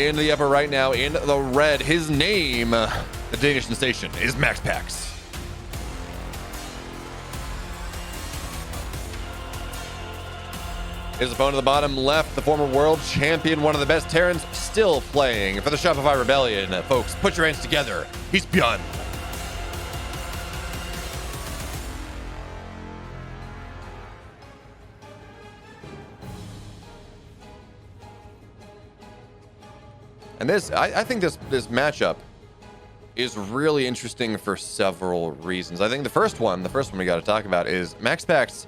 in the upper right now in the red. His name, the Danish sensation, is MAXPAX. His opponent at the bottom left, the former world champion, one of the best Terrans, still playing for the Shopify Rebellion. Folks, put your hands together. He's Byun. And this, I think this matchup is really interesting for several reasons. I think the first one we got to talk about is MAXPAX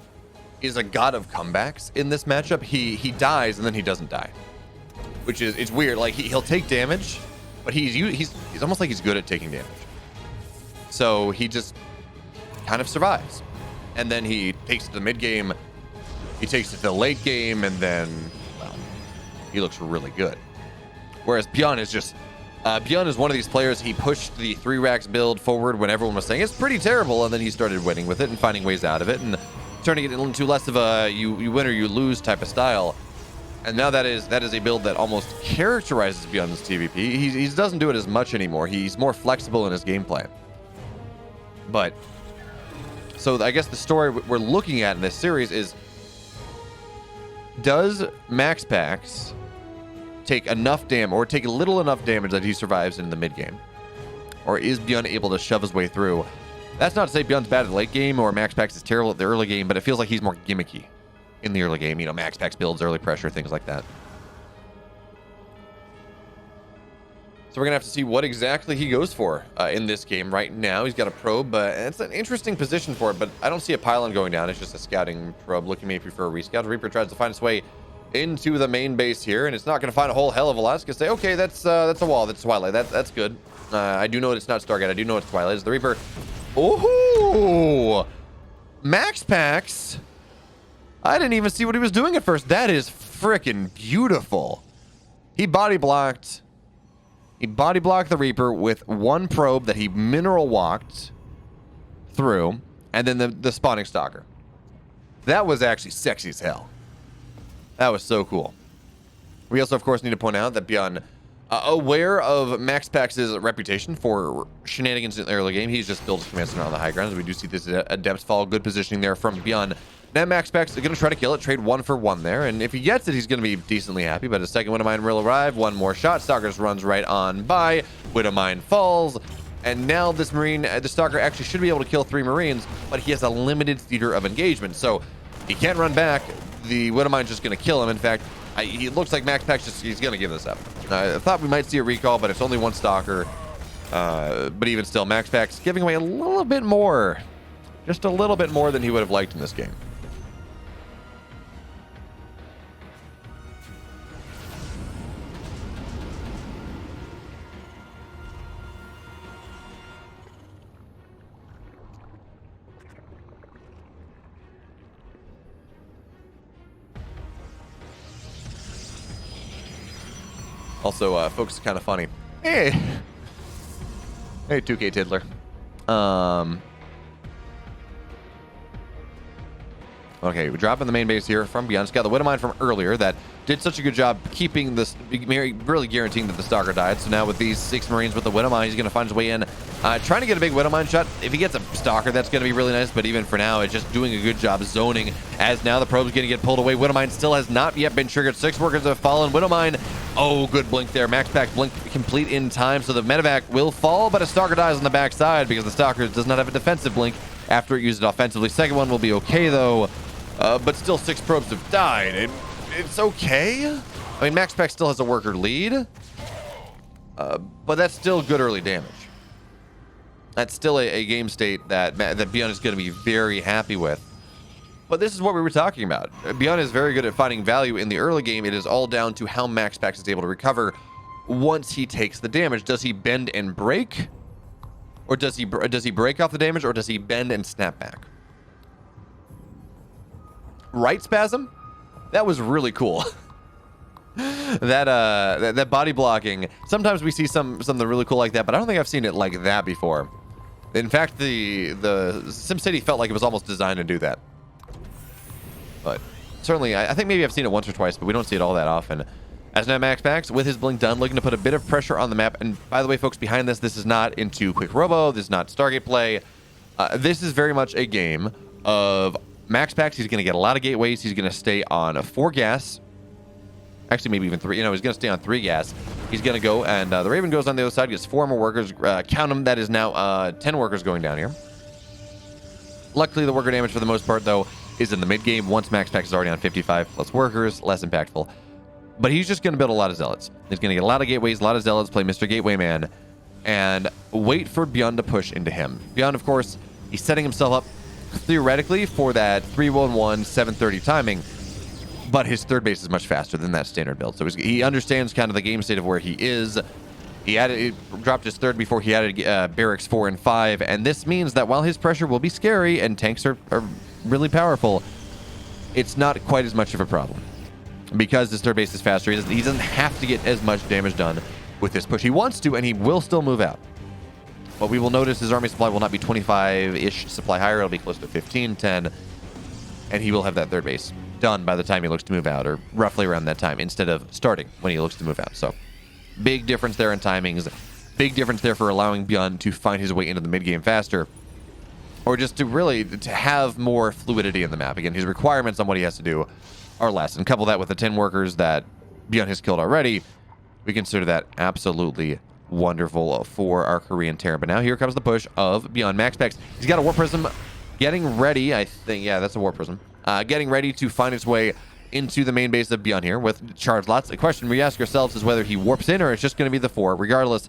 is a god of comebacks in this matchup. He dies and then he doesn't die, which is, it's weird. Like he'll take damage, but he's almost like he's good at taking damage. So he just kind of survives, and then he takes it to the mid game, he takes it to the late game, and then, well, he looks really good. Whereas Byun is just, Byun is one of these players, he pushed the 3 racks build forward when everyone was saying it's pretty terrible, and then he started winning with it and finding ways out of it and turning it into less of a you win or you lose type of style. And now that is a build that almost characterizes Byun's TVP. He doesn't do it as much anymore. He's more flexible in his gameplay. But, so I guess the story we're looking at in this series is, does MAXPAX take enough damage, or take little enough damage that he survives in the mid game? Or is Byun able to shove his way through? That's not to say Byun's bad at the late game or MAXPAX is terrible at the early game, but it feels like he's more gimmicky in the early game. You know, MAXPAX builds, early pressure, things like that. So we're going to have to see what exactly he goes for in this game. Right now, he's got a probe. It's an interesting position for it, but I don't see a pylon going down. It's just a scouting probe looking maybe for a rescout. Reaper tries to find its way into the main base here, and it's not going to find a whole hell of a lot. It's going to say, okay, that's a wall. That's Twilight. That's good. I do know it's not Stargate. I do know it's Twilight. It's the Reaper. Oh, MAXPAX. I didn't even see what he was doing at first. That is freaking beautiful. He body blocked the Reaper with one probe that he mineral walked through, and then the spawning stalker. That was actually sexy as hell. That was so cool. We also, of course, need to point out that Byun, aware of MAXPAX's reputation for shenanigans in the early game, he's just built his command center on the high grounds. We do see this adept fall, good positioning there from Byun. Now MAXPAX is going to try to kill it, trade 1 for 1 there, and if he gets it, he's going to be decently happy. But a second Widowmine will arrive, one more shot. Stalker just runs right on by. Widowmine falls, and now this Marine, the Stalker actually should be able to kill 3 Marines, but he has a limited theater of engagement, so he can't run back. The Widowmine's just going to kill him. In fact, he looks like MAXPAX he's going to give this up. I thought we might see a recall, but it's only 1 Stalker. But even still, MAXPAX giving away a little bit more, just a little bit more than he would have liked in this game. Also, folks, kind of funny. Hey, 2K Tiddler. Okay, we're dropping the main base here from Byun. It's got the Widowmine from earlier that did such a good job keeping this, really guaranteeing that the Stalker died. So now with these 6 Marines with the Widowmine, he's going to find his way in. Trying to get a big Widowmine shot. If he gets a Stalker, that's going to be really nice. But even for now, it's just doing a good job zoning, as now the probe's going to get pulled away. Widowmine still has not yet been triggered. 6 workers have fallen. Widowmine, oh, good blink there. MAXPAX blink complete in time, so the medevac will fall, but a Stalker dies on the backside because the Stalker does not have a defensive blink after it used it offensively. Second one will be okay, though. But still 6 probes have died. It's okay. I mean, MAXPAX still has a worker lead, but that's still good early damage. That's still a game state that Byun is going to be very happy with. But this is what we were talking about. Byun is very good at finding value in the early game. It is all down to how MAXPAX is able to recover once he takes the damage. Does he bend and break? Or does he break off the damage, or does he bend and snap back? Right spasm? That was really cool. that body blocking. Sometimes we see something really cool like that, but I don't think I've seen it like that before. In fact, the SimCity felt like it was almost designed to do that. But certainly, I think maybe I've seen it once or twice, but we don't see it all that often. As now MAXPAX, with his blink done, looking to put a bit of pressure on the map. And by the way, folks, behind this is not into Quick Robo. This is not Stargate play. This is very much a game of MAXPAX. He's going to get a lot of gateways. He's going to stay on 4 gas. Actually, maybe even 3. You know, he's going to stay on 3 gas. He's going to go, and the Raven goes on the other side, gets 4 more workers. Count them. That is now 10 workers going down here. Luckily, the worker damage for the most part, though, is in the mid game. Once MAXPAX is already on 55 plus workers, less impactful. But he's just going to build a lot of zealots. He's going to get a lot of gateways, a lot of zealots, play Mr. Gateway Man, and wait for Byun to push into him. Byun, of course, he's setting himself up theoretically for that 311 730 timing, but his third base is much faster than that standard build. So he understands kind of the game state of where he is. He dropped his third before he added barracks 4 and 5, and this means that while his pressure will be scary and tanks are really powerful, it's not quite as much of a problem. Because his third base is faster, he doesn't have to get as much damage done with this push. He wants to, and he will still move out. But we will notice his army supply will not be 25-ish supply higher. It'll be close to 15, 10. And he will have that third base done by the time he looks to move out, or roughly around that time, instead of starting when he looks to move out. So, big difference there in timings. Big difference there for allowing Byun to find his way into the mid-game faster. Or just to have more fluidity in the map. Again, his requirements on what he has to do are less, and couple that with the 10 workers that Byun has killed already, we consider that absolutely wonderful for our Korean Terran. But now here comes the push of Byun. MAXPAX, he's got a Warp Prism getting ready, I think. Yeah, that's a Warp Prism. Getting ready to find its way into the main base of Byun here with charge lots. The question we ask ourselves is whether he warps in or it's just going to be the 4. Regardless,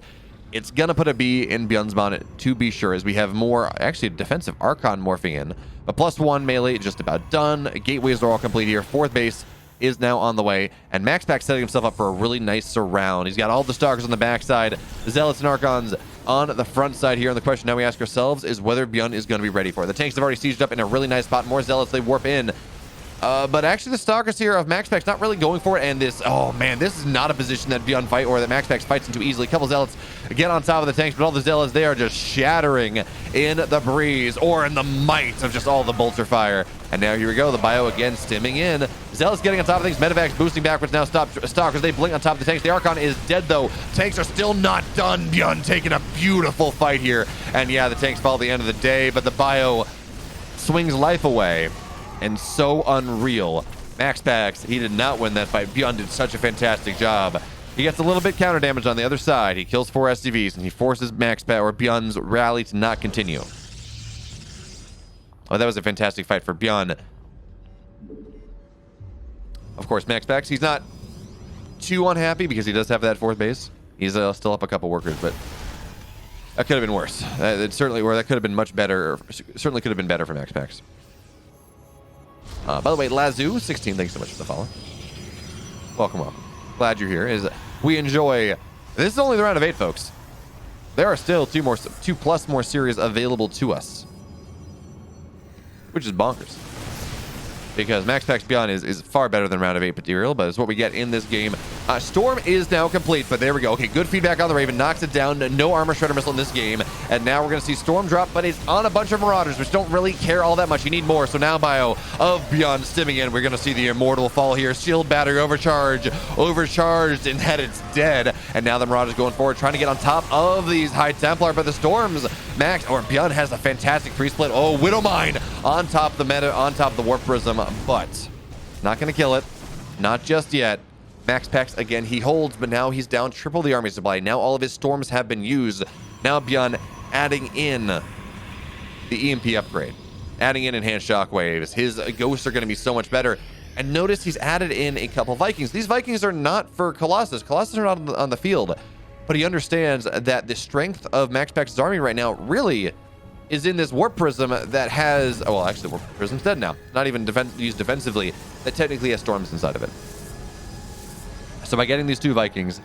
it's going to put a B in Byun's bonnet to be sure, as we have more, actually, defensive Archon morphing in. A +1 melee just about done. Gateways are all complete here. 4th base is now on the way, and MAXPAX setting himself up for a really nice surround. He's got all the Stalkers on the backside, the Zealots and Archons on the front side here, and the question now we ask ourselves is whether Byun is going to be ready for it. The tanks have already sieged up in a really nice spot. More Zealots, they warp in. But actually the Stalkers here of MAXPAX not really going for it, and this, oh man, this is not a position that Byun fight or that MAXPAX fights into easily. A couple Zealots get on top of the tanks, but all the Zealots, they are just shattering in the breeze or in the might of just all the bolter fire. And now here we go, the bio again stimming in. Zealots getting on top of things, Medevacs boosting backwards now, stop Stalkers, they blink on top of the tanks. The Archon is dead though. Tanks are still not done. Byun taking a beautiful fight here. And yeah, the tanks fall at the end of the day, but the bio swings life away. And so unreal. MAXPAX, he did not win that fight. Byun did such a fantastic job. He gets a little bit counter damage on the other side. He kills 4 SCVs, and he forces MAXPAX or Byun's rally to not continue. Oh, that was a fantastic fight for Byun. Of course, MAXPAX, he's not too unhappy because he does have that 4th base. He's still up a couple workers, but that could have been worse. That could have been much better. Certainly could have been better for MAXPAX. By the way, Lazu, 16, thanks so much for the follow. Welcome. Glad you're here. We enjoy... This is only the round of 8, folks. There are still 2 plus more series available to us. Which is bonkers. Because MAXPAX Byun is far better than round of 8 material, but it's what we get in this game. Storm is now complete, but there we go. Okay, good feedback on the Raven. Knocks it down. No armor shredder missile in this game. And now we're going to see Storm drop, but it's on a bunch of Marauders, which don't really care all that much. You need more. So now bio of Byun stimming in. We're going to see the Immortal fall here. Shield battery overcharged, and that it's dead. And now the Marauders going forward, trying to get on top of these High Templar, but the Storms, Byun has a fantastic pre-split. Oh, Widowmine on top of the Warp Prism, but not going to kill it. Not just yet. MAXPAX, again, he holds, but now he's down triple the army supply. Now all of his Storms have been used. Now Byun adding in the EMP upgrade. Adding in Enhanced Shockwaves. His Ghosts are going to be so much better. And notice he's added in a couple Vikings. These Vikings are not for Colossus. Colossus are not on the field. But he understands that the strength of MAXPAX's army right now really is in this Warp Prism that has... Oh, well, actually, Warp Prism's dead now. Not even used defensively. That technically has Storms inside of it. So by getting these 2 Vikings,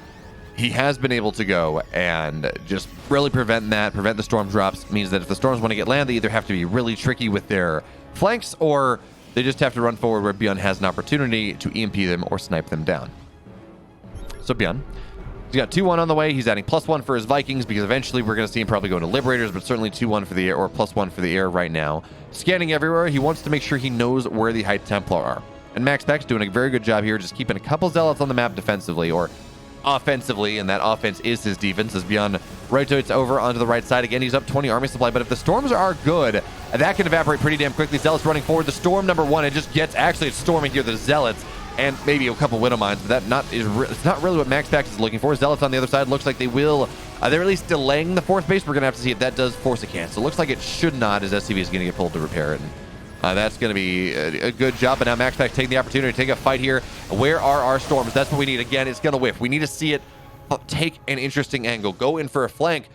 he has been able to go and just really prevent the Storm drops. Means that if the Storms want to get land, they either have to be really tricky with their flanks, or they just have to run forward where Byun has an opportunity to EMP them or snipe them down. So Byun, he's got 2-1 on the way. He's adding +1 for his Vikings because eventually we're going to see him probably go into Liberators, but certainly 2-1 for the air, or +1 for the air right now. Scanning everywhere, he wants to make sure he knows where the High Templar are. And MAXPAX doing a very good job here, just keeping a couple zealots on the map defensively, or offensively, and that offense is his defense, as Byun rotates over onto the right side. Again, he's up 20 army supply, but if the storms are good, that can evaporate pretty damn quickly. Zealots running forward. The storm number one, it just gets, actually it's storming here, the zealots, and maybe a couple widow mines, but it's not really what MAXPAX is looking for. Zealots on the other side looks like they will, they're at least delaying the fourth base. We're going to have to see if that does force a cancel. It looks like it should not, as SCV is going to get pulled to repair it. And that's going to be a good job. But now MAXPAX taking the opportunity to take a fight here. Where are our storms? That's what we need. Again, it's going to whiff. We need to see it take an interesting angle, go in for a flank.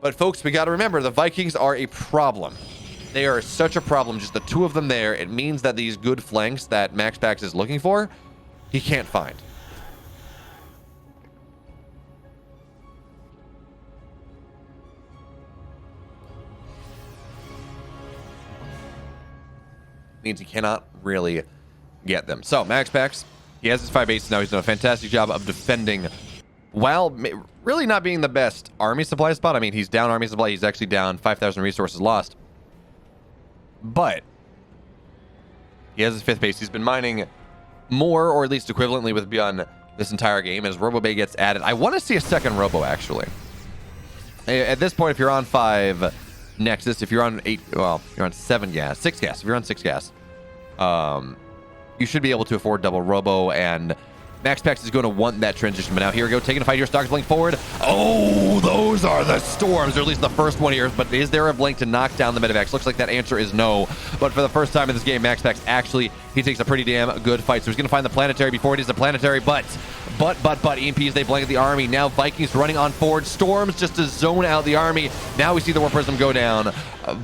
But folks, we got to remember, the Vikings are a problem. They are such a problem. Just the two of them there, it means that these good flanks that MAXPAX is looking for, he can't find. Means he cannot really get them. So MAXPAX, he has his 5 bases now. He's done a fantastic job of defending while really not being the best army supply spot. I mean, he's down army supply. He's actually down 5,000 resources lost. But he has his 5th base. He's been mining more, or at least equivalently with Byun this entire game. As Robo Bay gets added, I want to see a second Robo, actually. At this point, if you're on 5 Nexus, if you're on 8, well, you're on 7 gas, 6 gas. If you're on 6 gas, you should be able to afford double Robo, and MAXPAX is going to want that transition. But now here we go, taking a fight here, Stark's blink forward. Oh, those are the storms, or at least the first one here. But is there a blink to knock down the Medivacs? Looks like that answer is no. But for the first time in this game, MAXPAX actually, he takes a pretty damn good fight. So he's going to find the planetary before it is the planetary, but EMPs, they blanket the army. Now Vikings running on forward. Storms just to zone out the army. Now we see the War Prism go down,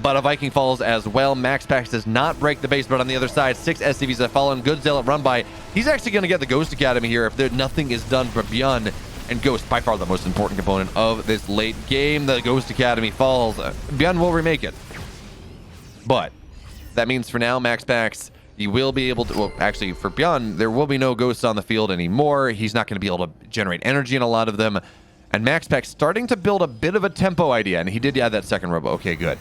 but a Viking falls as well. MAXPAX does not break the base, but on the other side, 6 SCVs have fallen. Good zealot run by. He's actually going to get the Ghost Academy here if nothing is done for Byun. And Ghost, by far the most important component of this late game. The Ghost Academy falls. Byun will remake it. But that means for now, MAXPAX, he will be able to, well, actually, for Byun, there will be no ghosts on the field anymore. He's not going to be able to generate energy in a lot of them. And MAXPAX starting to build a bit of a tempo idea. And he did add that second Robo. Okay, good.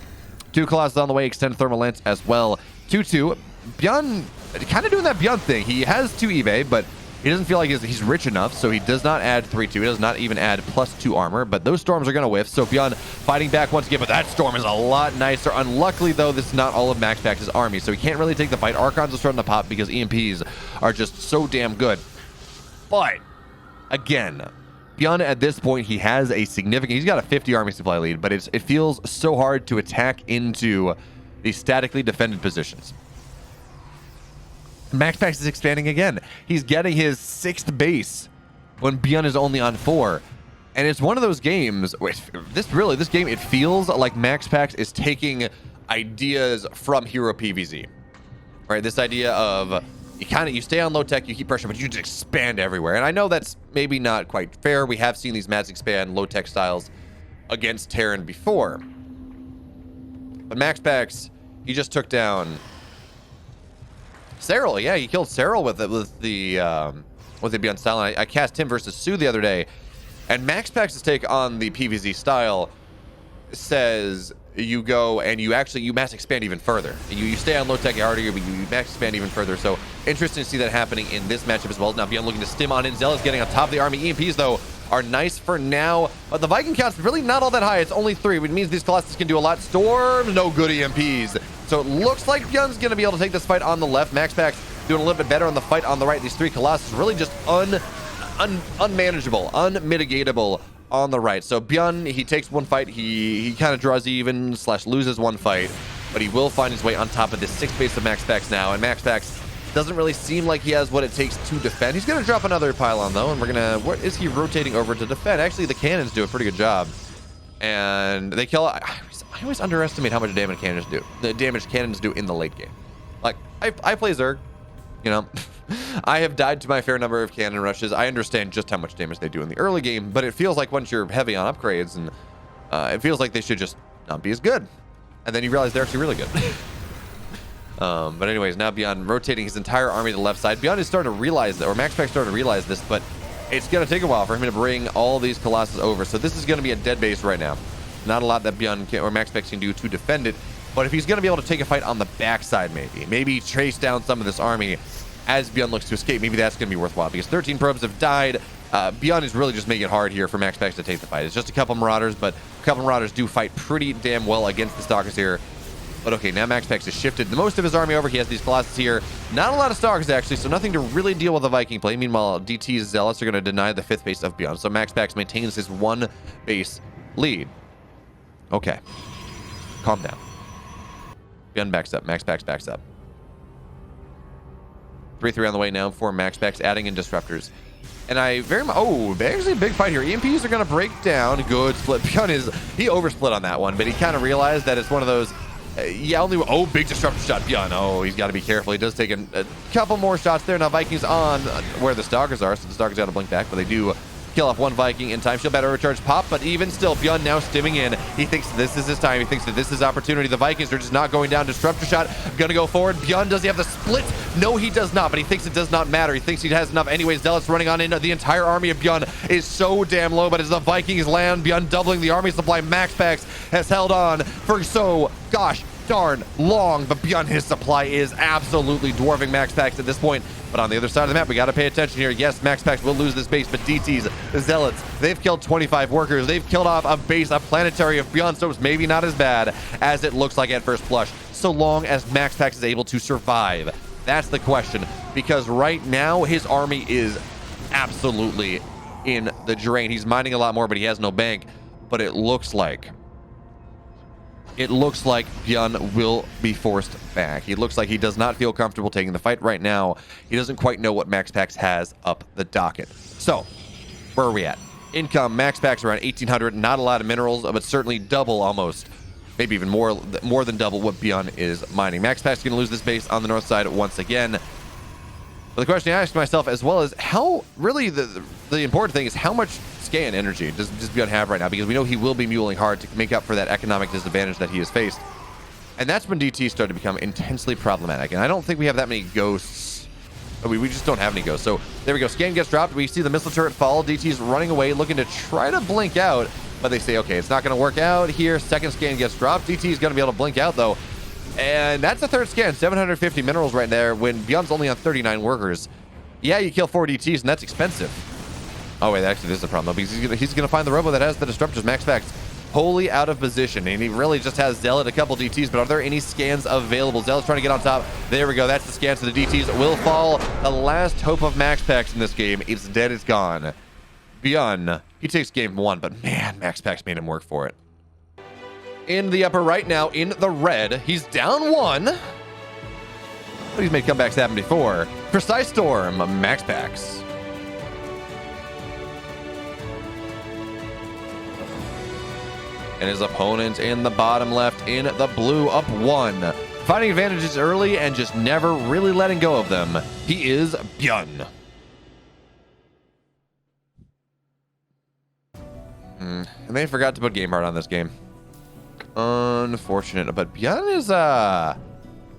2 Colossus on the way, extended thermal lance as well. 2-2. Byun, kind of doing that Byun thing. He has 2 eBay, but he doesn't feel like he's rich enough, so he does not add 3-2. He does not even add +2 armor, but those storms are going to whiff. So Byun fighting back once again, but that storm is a lot nicer. Unluckily, though, this is not all of MAXPAX's army, so he can't really take the fight. Archons are starting to pop because EMPs are just so damn good. But, again, Byun at this point, he has a significant, he's got a 50 army supply lead, but it feels so hard to attack into these statically defended positions. MAXPAX is expanding again. He's getting his 6th base when Byun is only on 4. And it's one of those games, this game, it feels like MAXPAX is taking ideas from Hero PvZ. Right? This idea of you stay on low tech, you keep pressure, but you just expand everywhere. And I know that's maybe not quite fair. We have seen these Mats expand low tech styles against Terran before. But MAXPAX, he just took down Cyril. Yeah, he killed Cyril with the Byun style. And I cast him versus Sue the other day, and MAXPAX's take on the PvZ style says you go and you mass expand even further. You stay on low tech harder, but you mass expand even further. So interesting to see that happening in this matchup as well. Now Byun looking to stim on in. Zealot's getting on top of the army. EMPs though are nice for now, but the Viking count's really not all that high. It's only 3, which means these Colossus can do a lot. Storm, no good EMPs. So it looks like Byun's going to be able to take this fight on the left. MAXPAX doing a little bit better on the fight on the right. These 3 Colossus really just unmanageable, unmitigatable on the right. So Byun, he takes one fight. He kind of draws even / loses one fight, but he will find his way on top of this 6th base of MAXPAX now. And MAXPAX doesn't really seem like he has what it takes to defend. He's going to drop another pylon though, and what is he rotating over to defend? Actually, the cannons do a pretty good job. And they kill. I always underestimate how much damage cannons do. The damage cannons do in the late game. Like I play Zerg, you know. I have died to my fair number of cannon rushes. I understand just how much damage they do in the early game, but it feels like once you're heavy on upgrades, and it feels like they should just not be as good. And then you realize they're actually really good. But anyways, now Byun rotating his entire army to the left side. Byun is starting to realize that, or MAXPAX starting to realize this, but it's going to take a while for him to bring all these Colossus over. So this is going to be a dead base right now. Not a lot that Byun or MAXPAX can do to defend it. But if he's going to be able to take a fight on the backside, maybe chase down some of this army, as Byun looks to escape. Maybe that's going to be worthwhile because 13 probes have died. Byun is really just making it hard here for MAXPAX to take the fight. It's just a couple Marauders, but a couple Marauders do fight pretty damn well against the Stalkers here. But okay, now MAXPAX has shifted the most of his army over. He has these Colossus here. Not a lot of Stalkers, actually, so nothing to really deal with the Viking play. Meanwhile, DT's Zealots are going to deny the 5th base of Byun. So MAXPAX maintains his 1 base lead. Okay. Calm down. Byun backs up. MAXPAX backs up. 3-3 on the way now for MAXPAX, adding in Disruptors. And I very much... Oh, actually a big fight here. EMPs are going to break down. Good split. Byun is... He oversplit on that one, but he kind of realized that it's one of those... yeah, only... Oh, big Disruptor shot. Byun. Oh, he's got to be careful. He does take a couple more shots there. Now Vikings on where the Stalkers are, so the Stalkers got to blink back, but they do kill off one Viking in time. She'll better recharge pop, but even still, Byun now stimming in. He thinks this is his time. He thinks that this is opportunity. The Vikings are just not going down. Disruptor shot. Gonna go forward. Byun, does he have the split? No, he does not, but he thinks it does not matter. He thinks he has enough anyways. Zealots running on in. The entire army of Byun is so damn low, but as the Vikings land, Byun doubling the army supply. MAXPAX has held on for so, gosh, darn long, but Byun, his supply is absolutely dwarfing MAXPAX at this point. But on the other side of the map, we got to pay attention here. Yes, MAXPAX will lose this base, but DT's Zealots, they've killed 25 workers. They've killed off a base, a planetary of Byun, so it's maybe not as bad as it looks like at first blush, so long as MAXPAX is able to survive. That's the question, because right now, his army is absolutely in the drain. He's mining a lot more, but he has no bank. But it looks like Byun will be forced back. He looks like he does not feel comfortable taking the fight right now. He doesn't quite know what MAXPAX has up the docket. So, where are we at? Income, MAXPAX around 1,800. Not a lot of minerals, but certainly double almost. Maybe even more than double what Byun is mining. MAXPAX is going to lose this base on the north side once again. But the question I ask myself as well is how, really the important thing is how much scan energy does Byun have right now, because we know he will be muling hard to make up for that economic disadvantage that he has faced. And that's when DT started to become intensely problematic. And I don't think we have that many ghosts. We just don't have any ghosts. So there we go. Scan gets dropped. We see the missile turret fall. DT's running away, looking to try to blink out. But they say, okay, it's not going to work out here. Second scan gets dropped. DT's going to be able to blink out, though. And that's the third scan. 750 minerals right there when Byun's only on 39 workers. Yeah, you kill 4 DTs, and that's expensive. Oh, wait, actually, this is a problem, though, because he's going to find the robo that has the Disruptors. MAXPAX wholly out of position, and he really just has Zealot, a couple DTs, but are there any scans available? Zealot's trying to get on top. There we go. That's the scan, so the DTs will fall. The last hope of MAXPAX in this game. It's dead. It's gone. Byun, he takes game 1, but man, MAXPAX made him work for it. In the upper right now, in the red, he's down 1. But he's made comebacks happen before. Precise Storm, MAXPAX. And his opponent in the bottom left in the blue, up 1. Finding advantages early and just never really letting go of them. He is Byun. And they forgot to put game art on this game. Unfortunate, but Byun is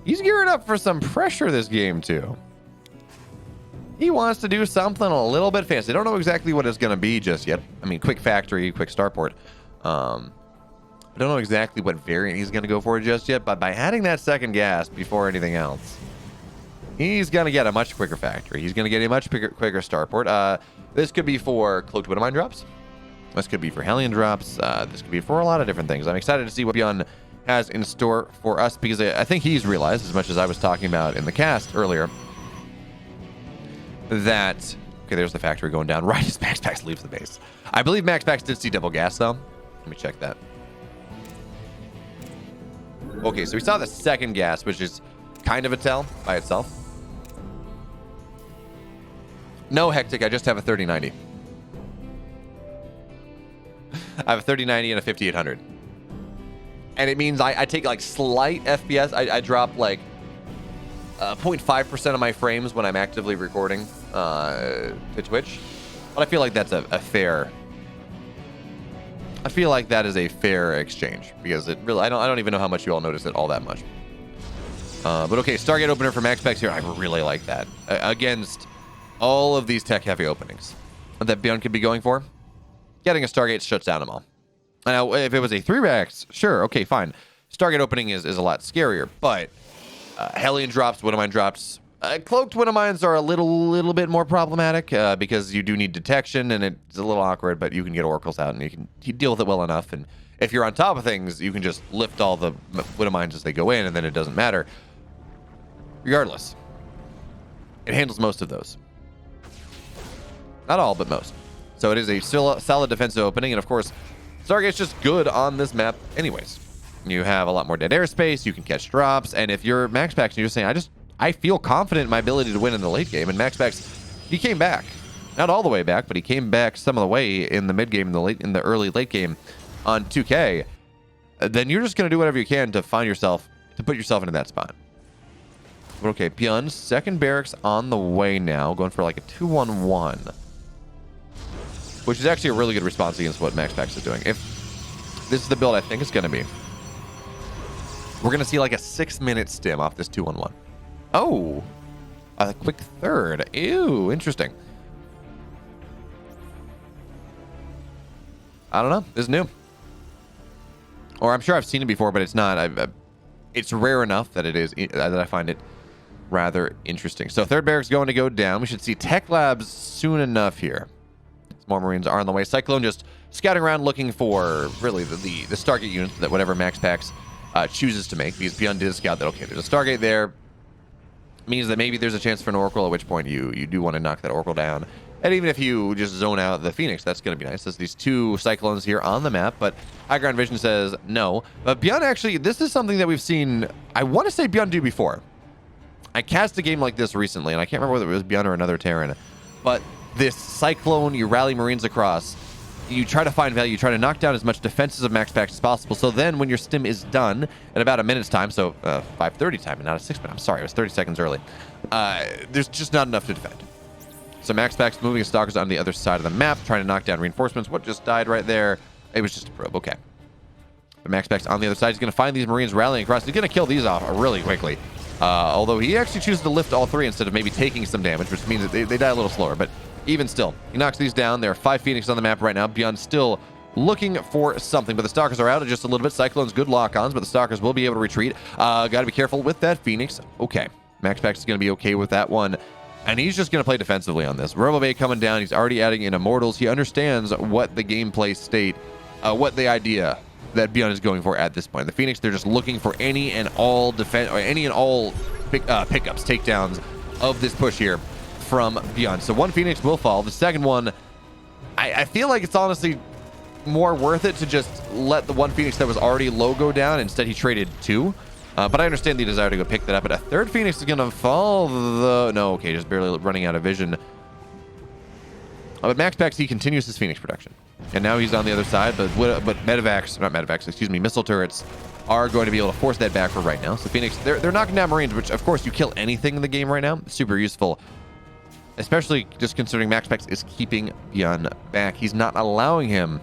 he's gearing up for some pressure this game too. He wants to do something a little bit fancy. I don't know exactly what it's going to be just yet. I mean, quick factory, quick starport. I don't know exactly what variant he's going to go for just yet, but by adding that second gas before anything else, he's going to get a much quicker factory. He's going to get a much quicker starport. This could be for Cloaked Widowmine drops. This could be for Hellion drops. This could be for a lot of different things. I'm excited to see what Byun has in store for us, because I think he's realized, as much as I was talking about in the cast earlier, that... Okay, there's the factory going down right as MAXPAX leaves the base. I believe MAXPAX did see double gas, though. Let me check that. Okay, so we saw the second gas, which is kind of a tell by itself. No, Hectic, I just have a 3090. I have a 3090 and a 5800. And it means I take like slight FPS. I drop like 0.5% of my frames when I'm actively recording to Twitch. But I feel like that's a fair... I feel like that is a fair exchange, because it really... I don't even know how much you all notice it all that much. But okay, Stargate opener for MAXPAX here. I really like that. Against all of these tech-heavy openings that Byun could be going for, getting a Stargate shuts down them all. Now, if it was a 3-racks, sure, okay, fine. Stargate opening is a lot scarier, but Hellion drops, Widowmine drops, Cloaked Wintermines are a little bit more problematic because you do need detection, and it's a little awkward, but you can get oracles out, and you can deal with it well enough. And if you're on top of things, you can just lift all the Wintermines as they go in, and then it doesn't matter. Regardless, it handles most of those. Not all, but most. So it is a solid defensive opening, and of course, Stargate's just good on this map anyways. You have a lot more dead airspace, you can catch drops, and if you're MAXPAX and you're saying, I feel confident in my ability to win in the late game, and MAXPAX, he came back. Not all the way back, but he came back some of the way in the mid game, in the early late game on 2K. Then you're just going to do whatever you can to put yourself into that spot. But okay, Byun, second barracks on the way now, going for like a 2-1-1. Which is actually a really good response against what MAXPAX is doing. If this is the build I think it's going to be, we're going to see like a 6-minute stim off this 2-1-1. Oh, a quick third. Ew, interesting. I don't know. This is new. Or I'm sure I've seen it before, but it's not. It's rare enough that it is that I find it rather interesting. So third barracks going to go down. We should see tech labs soon enough here. More Marines are on the way. Cyclone just scouting around looking for really the Stargate units that whatever MAXPAX chooses to make, because Byun did scout that, okay, there's a Stargate there. Means that maybe there's a chance for an Oracle, at which point you do want to knock that Oracle down. And even if you just zone out the Phoenix, that's going to be nice. There's these two Cyclones here on the map, but high ground vision says no. But Byun actually, this is something that we've seen, I want to say Byun do before. I cast a game like this recently, and I can't remember whether it was Byun or another Terran, but this Cyclone, you rally Marines across, you try to find value, you try to knock down as much defenses of MAXPAX as possible, so then when your stim is done at about a minute's time, so 5:30 time and not a 6 minute, I'm sorry, I was 30 seconds early, there's just not enough to defend. So MAXPAX moving his stalkers on the other side of the map, trying to knock down reinforcements. What just died right there? It was just a probe, okay. But MAXPAX on the other side, he's going to find these Marines rallying across. He's going to kill these off really quickly. Although he actually chooses to lift all three instead of maybe taking some damage, which means that they die a little slower, but even still, he knocks these down. There are 5 Phoenix on the map right now. Byun still looking for something, but the Stalkers are out just a little bit. Cyclones, good lock-ons, but the Stalkers will be able to retreat. Got to be careful with that Phoenix. Okay, MAXPAX is going to be okay with that one, and he's just going to play defensively on this. RoboBay coming down. He's already adding in Immortals. He understands what the gameplay state, what the idea that Byun is going for at this point. The Phoenix, they're just looking for any and all defense, or any and all pickups, takedowns of this push here from Byun. So one Phoenix will fall. The second one, I feel like it's honestly more worth it to just let the one Phoenix that was already low go down. Instead, he traded 2. But I understand the desire to go pick that up. But a third Phoenix is going to fall. No, okay, just barely running out of vision. But MAXPAX, he continues his Phoenix production. And now he's on the other side. But missile turrets are going to be able to force that back for right now. So Phoenix, they're knocking down Marines, which of course you kill anything in the game right now. Super useful. Especially just considering MAXPAX is keeping Byun back. He's not allowing him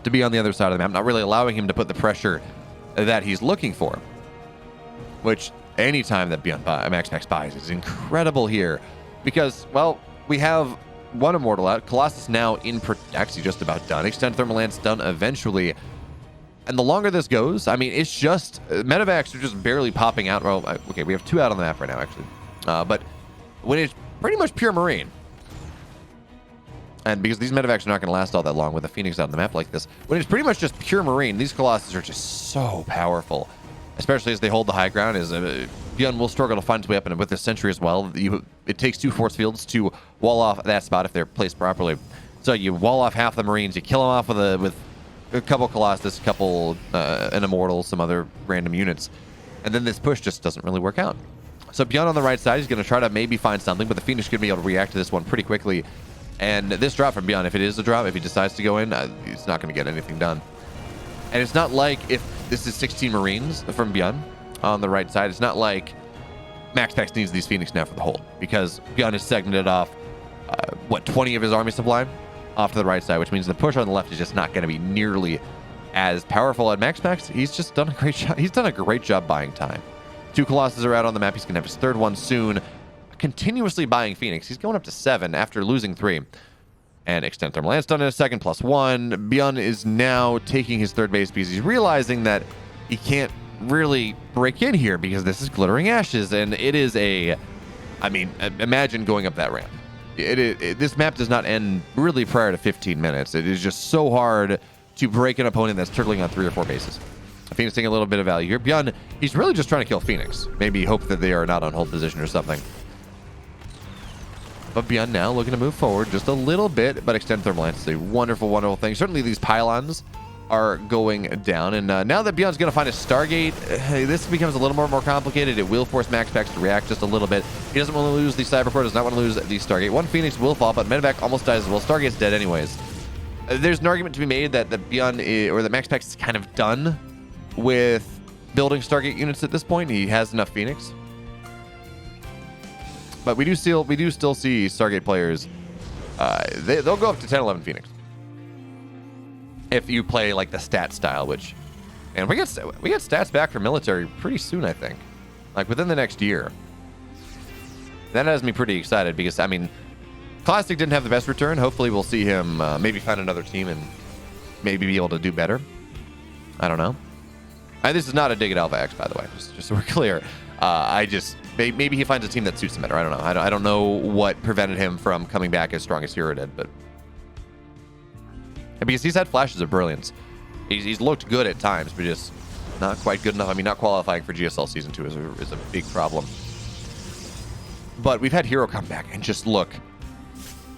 to be on the other side of the map. Not really allowing him to put the pressure that he's looking for. Which anytime that MAXPAX buys is incredible here. Because, well, we have one Immortal out. Colossus now in actually just about done. Extended Thermal Lance done eventually. And the longer this goes, I mean, it's just medevacs are just barely popping out. Well, okay, we have 2 out on the map right now, actually. But when it's pretty much pure Marine, and because these medevacs are not going to last all that long with a Phoenix out on the map like this, when it's pretty much just pure Marine, these Colossus are just so powerful, especially as they hold the high ground. As Byun will struggle to find his way up, and with this Sentry as well, it takes 2 force fields to wall off that spot if they're placed properly. So you wall off half the Marines, you kill them off with a couple Colossus, a couple an Immortal, some other random units, and then this push just doesn't really work out. So Byun on the right side, he's going to try to maybe find something, but the Phoenix is going to be able to react to this one pretty quickly. And this drop from Byun, if it is a drop, if he decides to go in, he's not going to get anything done. And it's not like, if this is 16 Marines from Byun on the right side, it's not like MAXPAX needs these Phoenix now for the hold, because Byun has segmented off, 20 of his army supply off to the right side, which means the push on the left is just not going to be nearly as powerful. At MAXPAX, he's just done a great job. He's done a great job buying time. 2 Colossus are out on the map. He's going to have his 3rd one soon. Continuously buying Phoenix. He's going up to 7 after losing 3. And Extended Thermal Lance done in a second, +1. Byun is now taking his 3rd base because he's realizing that he can't really break in here because this is Glittering Ashes, and it is a... I mean, imagine going up that ramp. This map does not end really prior to 15 minutes. It is just so hard to break an opponent that's turtling on 3 or 4 bases. Phoenix taking a little bit of value here. Byun, he's really just trying to kill Phoenix. Maybe hope that they are not on hold position or something. But Byun now looking to move forward just a little bit, but extend thermal lance is a wonderful, wonderful thing. Certainly these pylons are going down, and now that Byun's going to find a Stargate, this becomes a little more complicated. It will force MAXPAX to react just a little bit. He doesn't want to lose the Cybercore, does not want to lose the Stargate. One Phoenix will fall, but Medevac almost dies as well. Stargate's dead anyways. There's an argument to be made that Byun or that MAXPAX is kind of done with building Stargate units at this point. He has enough Phoenix. But we do still see Stargate players. They'll go up to 10, 11 Phoenix if you play like the stat style, and we get stats back for military pretty soon, I think, like within the next year. That has me pretty excited because I mean, Classic didn't have the best return. Hopefully, we'll see him maybe find another team and maybe be able to do better. I don't know. This is not a dig at Alpha X, by the way, just so we're clear. Maybe he finds a team that suits him better. I don't know. I don't know what prevented him from coming back as strong as Hero did, but because he's had flashes of brilliance. He's looked good at times, but just not quite good enough. I mean, not qualifying for GSL Season 2 is a big problem. But we've had Hero come back and just look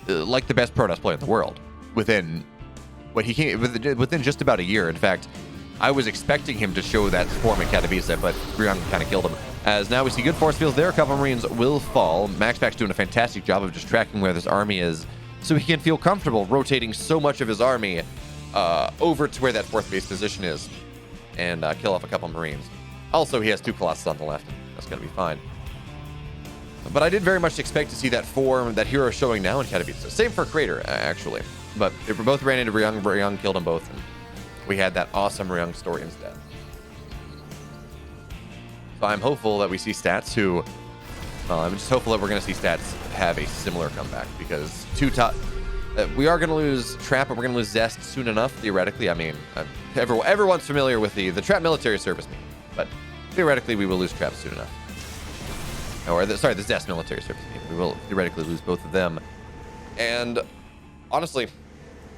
like the best Protoss player in the world within just about a year. In fact, I was expecting him to show that form in Katowice, but Byun kind of killed him. As now we see good force fields there. A couple Marines will fall. MAXPAX doing a fantastic job of just tracking where this army is, so he can feel comfortable rotating so much of his army over to where that 4th base position is and kill off a couple Marines. Also, he has 2 Colossus on the left. That's going to be fine. But I did very much expect to see that form that Hero is showing now in Katowice. Same for Crater, actually. But they both ran into Ryung. Ryung killed them both. And we had that awesome Ryung story instead. So I'm hopeful that we see Stats who... Well, I'm just hopeful that we're going to see Stats have a similar comeback, because we are going to lose Trap, and we're going to lose Zest soon enough, theoretically. I mean, everyone's familiar with the Trap military service meme, but theoretically we will lose Trap soon enough. Or, the Zest military service meme. We will theoretically lose both of them. And honestly,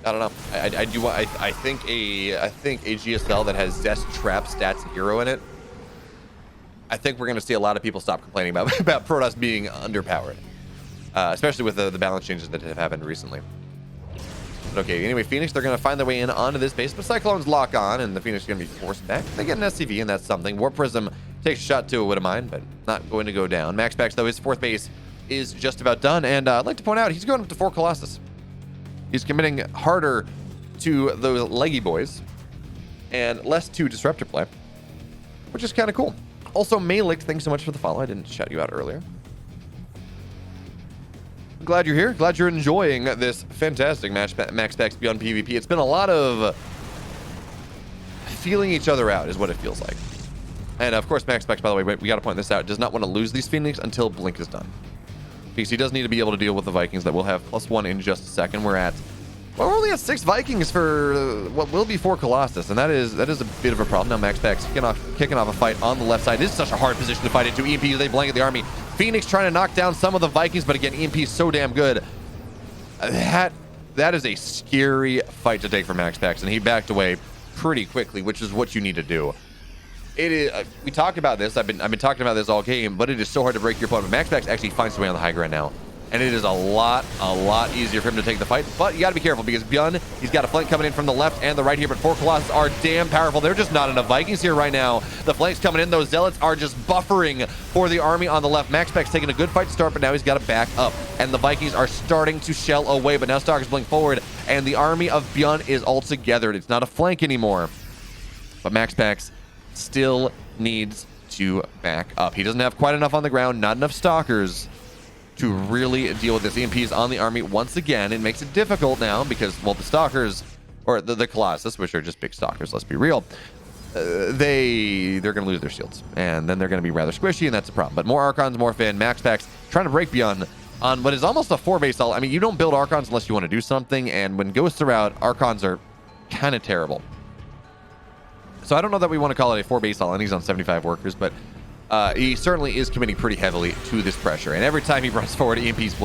I don't know. I think a GSL that has Zest, Trap, Stats, and Hero in it, I think we're going to see a lot of people stop complaining about Protoss being underpowered, especially with the balance changes that have happened recently. But okay, anyway, Phoenix, they're going to find their way in onto this base, but Cyclones lock on, and the Phoenix is going to be forced back. They get an SCV, and that's something. Warp Prism takes a shot to a Widow Mine, but not going to go down. MAXPAX, though, his 4th base is just about done, and I'd like to point out, he's going up to 4 Colossus. He's committing harder to those leggy boys and less to Disruptor play, which is kind of cool. Also, Malik, thanks so much for the follow. I didn't shout you out earlier. Glad you're here. Glad you're enjoying this fantastic MAXPAX Byun PvP. It's been a lot of feeling each other out is what it feels like. And of course, MAXPAX, by the way, we got to point this out, does not want to lose these Phoenix until Blink is done, because he does need to be able to deal with the Vikings that will have +1 in just a second. We're only at 6 Vikings for what will be 4 Colossus, and that is a bit of a problem. Now MAXPAX kicking off a fight on the left side. This is such a hard position to fight into. EMP, they blanket the army. Phoenix trying to knock down some of the Vikings, but again, EMP is so damn good. That is a scary fight to take for MAXPAX, and he backed away pretty quickly, which is what you need to do. It is. We talked about this. I've been talking about this all game, but it is so hard to break your opponent. MAXPAX actually finds his way on the high ground now, and it is a lot easier for him to take the fight. But you got to be careful, because Byun, he's got a flank coming in from the left and the right here, but 4 Colossus are damn powerful. They're just not enough Vikings here right now. The flanks coming in. Those Zealots are just buffering for the army on the left. MAXPAX taking a good fight to start, but now he's got to back up, and the Vikings are starting to shell away. But now Stalkers blink forward, and the army of Byun is all together. It's not a flank anymore. But MAXPAX still needs to back up. He doesn't have quite enough on the ground, not enough Stalkers to really deal with this. EMPs on the army once again. It makes it difficult now because, well, the Stalkers, or the Colossus, which are just big Stalkers, let's be real, they're going to lose their shields, and then they're going to be rather squishy, and that's a problem. But more Archons morph in. MAXPAX trying to break Byun on what is almost a 4-base all. I mean, you don't build Archons unless you want to do something, and when Ghosts are out, Archons are kind of terrible. So I don't know that we want to call it a 4 base all, and he's on 75 workers, but he certainly is committing pretty heavily to this pressure. And every time he runs forward, EMPs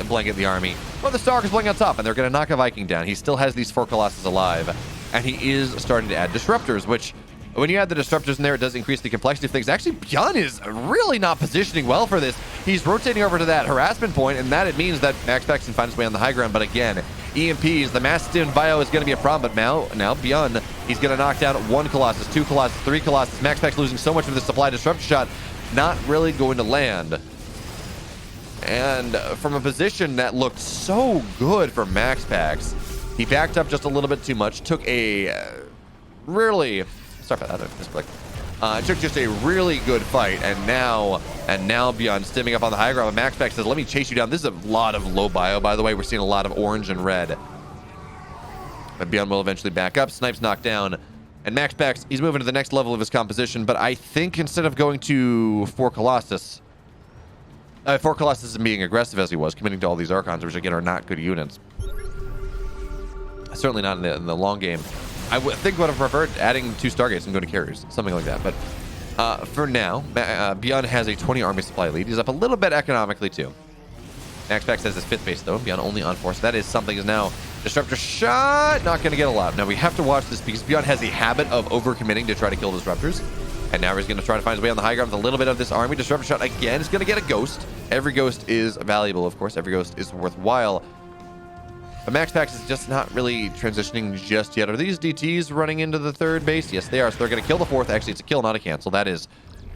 blanket the army, or the Stalkers blanket on top, and they're going to knock a Viking down. He still has these 4 Colossus alive, and he is starting to add disruptors, which when you add the disruptors in there, it does increase the complexity of things. Actually, Byun is really not positioning well for this. He's rotating over to that harassment point, and that it means that MAXPAX can find his way on the high ground. But again, EMPs, the mass stim bio is going to be a problem. But now Byun, he's going to knock down 1 Colossus, 2 Colossus, 3 Colossus. MAXPAX losing so much of the supply disruptor shot, not really going to land. And from a position that looked so good for MAXPAX, he backed up just a little bit too much, took a really... Sorry about that, misclicked. It took just a really good fight, and now Byun stimming up on the high ground. MAXPAX says, let me chase you down. This is a lot of low bio, by the way. We're seeing a lot of orange and red. But Byun will eventually back up. Snipes knocked down. And MAXPAX, he's moving to the next level of his composition, but I think instead of going to 4 Colossus and being aggressive as he was, committing to all these Archons, which again are not good units. Certainly not in the long game. I think would have preferred adding 2 Stargates and go to carriers, something like that. But for now, Byun has a 20 army supply lead. He's up a little bit economically too. MAXPAX has his 5th base though. Byun only on 4, so that is something. Is now disruptor shot, not going to get a lot. Now we have to watch this because Byun has a habit of overcommitting to try to kill disruptors, and now he's going to try to find his way on the high ground with a little bit of this army. Disruptor shot again is going to get a ghost. Every ghost is valuable, of course. Every ghost is worthwhile. But MAXPAX is just not really transitioning just yet. Are these DTs running into the 3rd base? Yes, they are. So they're going to kill the 4th. Actually, it's a kill, not a cancel. That is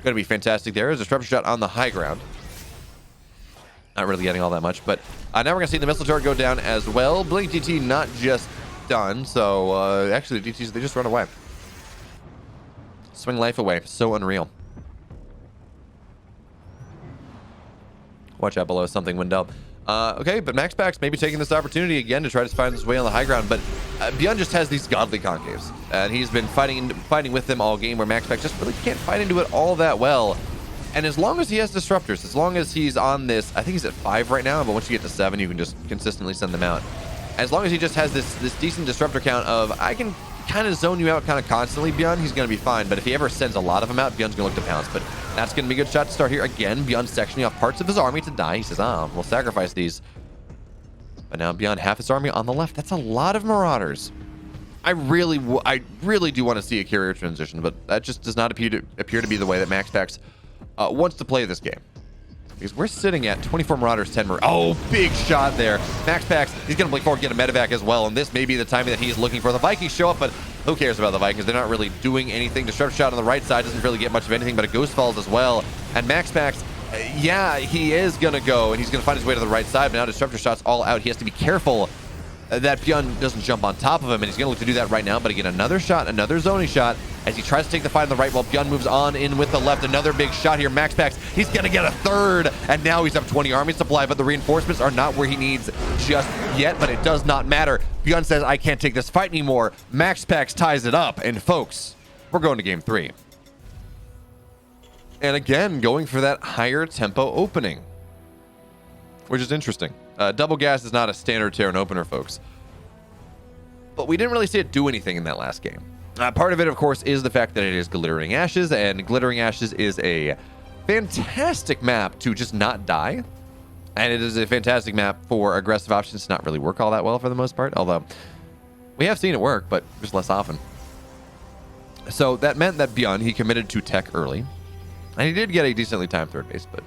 going to be fantastic there. There's a disruptor shot on the high ground. Not really getting all that much. But now we're going to see the missile turret go down as well. Blink DT not just done. So actually, the DTs, they just run away. Swing life away. So unreal. Watch out below. Something Windell. Okay, but MAXPAX maybe taking this opportunity again to try to find his way on the high ground, but Byun just has these godly concaves, and he's been fighting with them all game, where MAXPAX just really can't fight into it all that well. And as long as he has disruptors, as long as he's on this, I think he's at 5 right now, but once you get to 7, you can just consistently send them out. As long as he just has this decent disruptor count of, I can kind of zone you out kind of constantly, Byun, he's going to be fine. But if he ever sends a lot of them out, Byun's going to look to pounce. But that's going to be a good shot to start here. Again, Byun sectioning off parts of his army to die. He says, we'll sacrifice these. But now Byun, half his army on the left. That's a lot of Marauders. I really do want to see a carrier transition, but that just does not appear to be the way that MAXPAX wants to play this game. Because we're sitting at 24 Marauders, 10 Marauders. Oh, big shot there. MAXPAX, he's going to blink forward, get a medevac as well. And this may be the timing that he is looking for. The Vikings show up, but who cares about the Vikings? They're not really doing anything. Disruptor shot on the right side doesn't really get much of anything, but a Ghost falls as well. And MAXPAX, yeah, he is going to go, and he's going to find his way to the right side. But now Disruptor shot's all out. He has to be careful that Byun doesn't jump on top of him, and he's going to look to do that right now. But again, another shot, another zoning shot, as he tries to take the fight on the right while Byun moves on in with the left. Another big shot here. MAXPAX, he's going to get a 3rd, and now he's up 20 army supply, but the reinforcements are not where he needs just yet, but it does not matter. Byun says, I can't take this fight anymore. MAXPAX ties it up, and folks, we're going to game 3. And again, going for that higher tempo opening, which is interesting. Double gas is not a standard Terran opener, folks. But we didn't really see it do anything in that last game. Part of it, of course, is the fact that it is Glittering Ashes, and Glittering Ashes is a fantastic map to just not die. And it is a fantastic map for aggressive options to not really work all that well for the most part, although we have seen it work, but just less often. So that meant that Byun, he committed to tech early, and he did get a decently timed 3rd base, but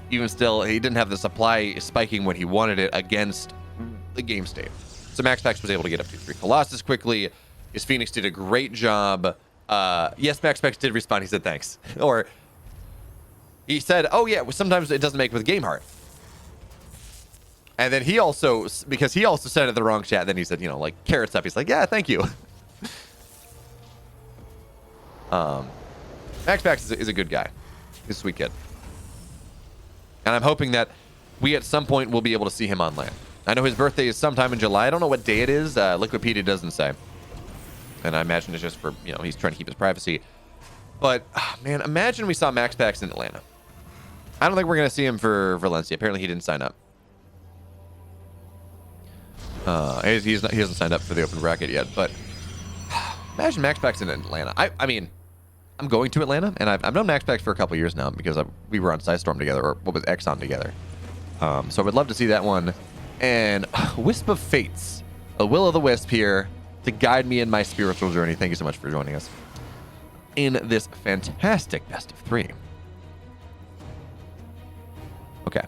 even still, he didn't have the supply spiking when he wanted it against the game state. So MAXPAX was able to get up to 3 Colossus quickly. His Phoenix did a great job. Yes, MAXPAX did respond. He said thanks. Or he said, oh yeah, well, sometimes it doesn't make with game heart. And then he also, because he also said it in the wrong chat, then he said, you know, like carrots up. He's like, yeah, thank you. MAXPAX is a good guy. He's a sweet kid. And I'm hoping that we at some point will be able to see him on land. I know his birthday is sometime in July. I don't know what day it is. Liquipedia doesn't say. And I imagine it's just for, you know, he's trying to keep his privacy. But, man, imagine we saw MAXPAX in Atlanta. I don't think we're going to see him for Valencia. Apparently he didn't sign up. He hasn't signed up for the open bracket yet. But Imagine MAXPAX in Atlanta. I mean, I'm going to Atlanta, and I've known MAXPAX for a couple years now because we were on Storm together, or what was Exxon together. So I would love to see that one. And Wisp of Fates, a will of the wisp here to guide me in my spiritual journey. Thank you so much for joining us in this fantastic best of 3. Okay,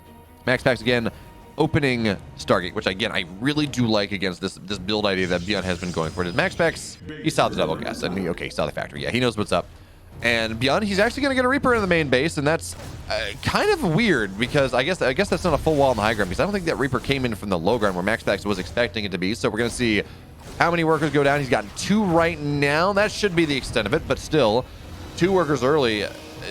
MAXPAX again, opening Stargate, which again I really do like against this build idea that Byun has been going for. It is MAXPAX. He saw the double gas, and he saw the factory. Yeah, he knows what's up. And Byun, he's actually going to get a Reaper in the main base, and that's kind of weird because I guess that's not a full wall on the high ground because I don't think that Reaper came in from the low ground where MAXPAX was expecting it to be. So we're going to see how many workers go down. He's gotten 2 right now. That should be the extent of it, but still, 2 workers early,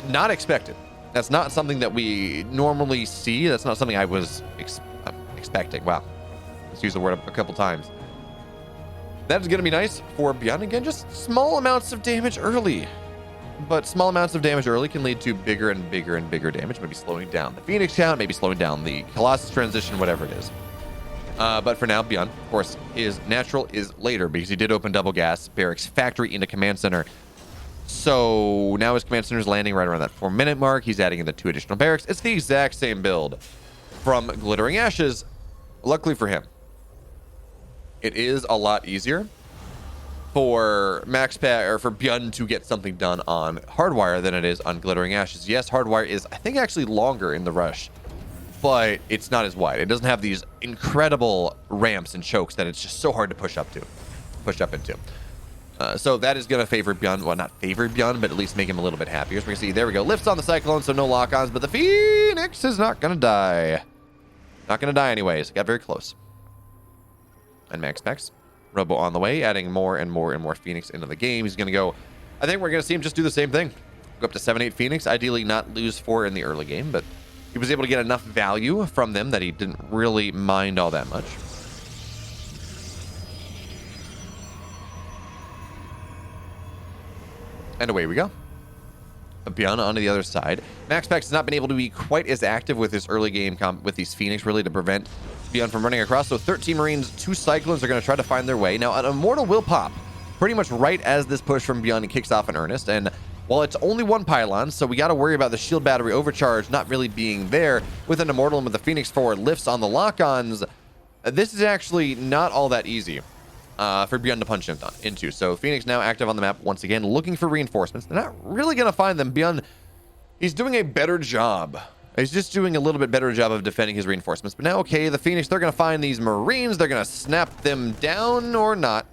not expected. That's not something that we normally see. That's not something I was expecting. Wow, let's use the word a couple times. That is going to be nice for Byun. Again, just small amounts of damage early. But small amounts of damage early can lead to bigger and bigger and bigger damage, maybe slowing down the Phoenix count, maybe slowing down the Colossus transition, whatever it is. But for now, Byun, of course, his natural is later because he did open double gas barracks factory into command center. So now his command center is landing right around that 4-minute mark. He's adding in the 2 additional barracks. It's the exact same build from Glittering Ashes. Luckily for him, it is a lot easier for MAXPAX or for Byun to get something done on Hardwire than it is on Glittering Ashes. Yes, Hardwire is, I think, actually longer in the rush, but it's not as wide. It doesn't have these incredible ramps and chokes that it's just so hard to push up into. So that is going to favor Byun. Well, not favor Byun, but at least make him a little bit happier. So we can see, there we go. Lifts on the Cyclone, so no lock-ons, but the Phoenix is not going to die. Not going to die anyways. Got very close. And MAXPAX. Robo on the way, adding more and more and more Phoenix into the game. He's going to go, I think we're going to see him just do the same thing. Go up to 7-8 Phoenix, ideally not lose 4 in the early game, but he was able to get enough value from them that he didn't really mind all that much. And away we go. Byun onto the other side. MAXPAX has not been able to be quite as active with his early game with these Phoenix, really, to prevent Byun from running across. So 13 Marines, 2 Cyclones are going to try to find their way. Now, an Immortal will pop pretty much right as this push from Byun kicks off in earnest. And while it's only 1 pylon, so we got to worry about the shield battery overcharge not really being there with an Immortal and with the Phoenix 4 lifts on the lock-ons, this is actually not all that easy for Byun to punch into. So Phoenix now active on the map once again, looking for reinforcements. They're not really going to find them. Byun, he's doing a better job. He's just doing a little bit better job of defending his reinforcements. But now, okay, the Phoenix, they're going to find these Marines. They're going to snap them down or not.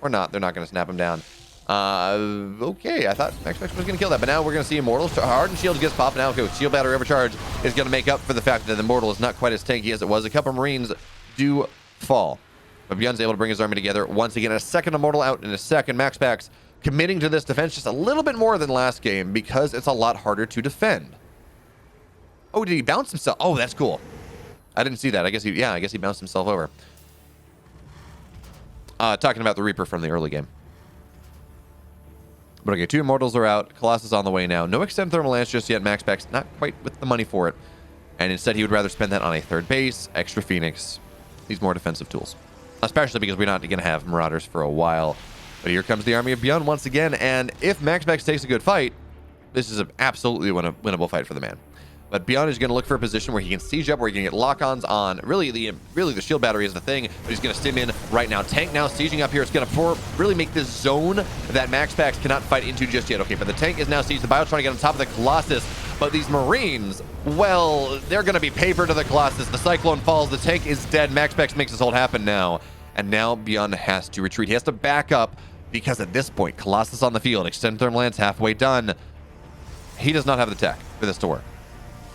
Or not. They're not going to snap them down. Okay, I thought MAXPAX was going to kill that. But now we're going to see Immortal. Hardened Shield gets popped now. Okay, Shield Battery Overcharge is going to make up for the fact that the Immortal is not quite as tanky as it was. A couple Marines do fall. But Byun's able to bring his army together. Once again, a second Immortal out in a second. MAXPAX committing to this defense just a little bit more than last game because it's a lot harder to defend. Oh, did he bounce himself? Oh, that's cool. I didn't see that. I guess he bounced himself over. Talking about the Reaper from the early game. But okay, 2 Immortals are out. Colossus on the way now. No Extend Thermal Lance just yet. MAXPAX not quite with the money for it. And instead, he would rather spend that on a 3rd base, extra Phoenix, these more defensive tools. Especially because we're not going to have Marauders for a while. But here comes the army of Byun once again. And if MAXPAX takes a good fight, this is absolutely a winnable fight for the man. But Byun is going to look for a position where he can siege up, where he can get lock-ons on. Really, the shield battery is the thing, but he's going to stim in right now. Tank now sieging up here. It's going to really make this zone that MAXPAX cannot fight into just yet. Okay, but the tank is now sieged. The Bio trying to get on top of the Colossus, but these Marines, well, they're going to be paper to the Colossus. The Cyclone falls. The tank is dead. MAXPAX makes this hold happen now, and now Byun has to retreat. He has to back up because at this point, Colossus on the field, Extend Thermal Lance halfway done. He does not have the tech for this to work.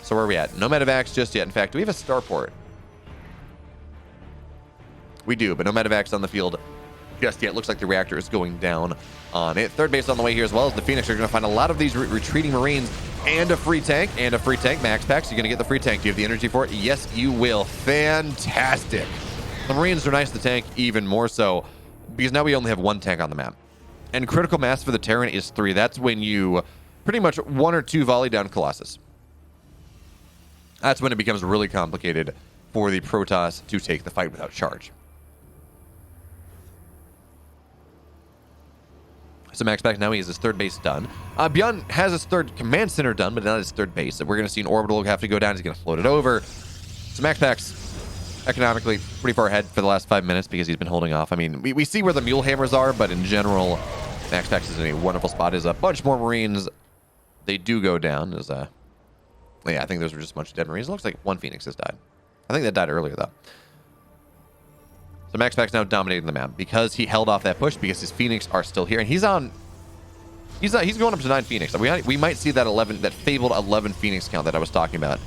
So where are we at? No medevacs just yet. In fact, do we have a starport? We do, but no medevacs on the field just yet. Looks like the reactor is going down on it. 3rd base on the way here as well as the Phoenix are going to find a lot of these retreating Marines and a free tank. And a free tank. MAXPAX, you're going to get the free tank. Do you have the energy for it? Yes, you will. Fantastic. The Marines are nice. The tank even more so because now we only have 1 tank on the map. And critical mass for the Terran is 3. That's when you pretty much 1 or 2 volley down Colossus. That's when it becomes really complicated for the Protoss to take the fight without charge. So MAXPAX now he has his third base done. Byun has his third command center done, but not his third base. So we're going to see an orbital have to go down. He's going to float it over. So MAXPAX economically pretty far ahead for the last 5 minutes because he's been holding off. I mean, we see where the mule hammers are, but in general, MAXPAX is in a wonderful spot. There's a bunch more Marines. They do go down. There's a... Yeah, I think those were just a bunch of dead Marines. It looks like one Phoenix has died. I think that died earlier, though. So MAXPAX now dominating the map because he held off that push because his Phoenix are still here. And he's on... He's going up to 9 Phoenix. We might see that that fabled 11 Phoenix count that I was talking about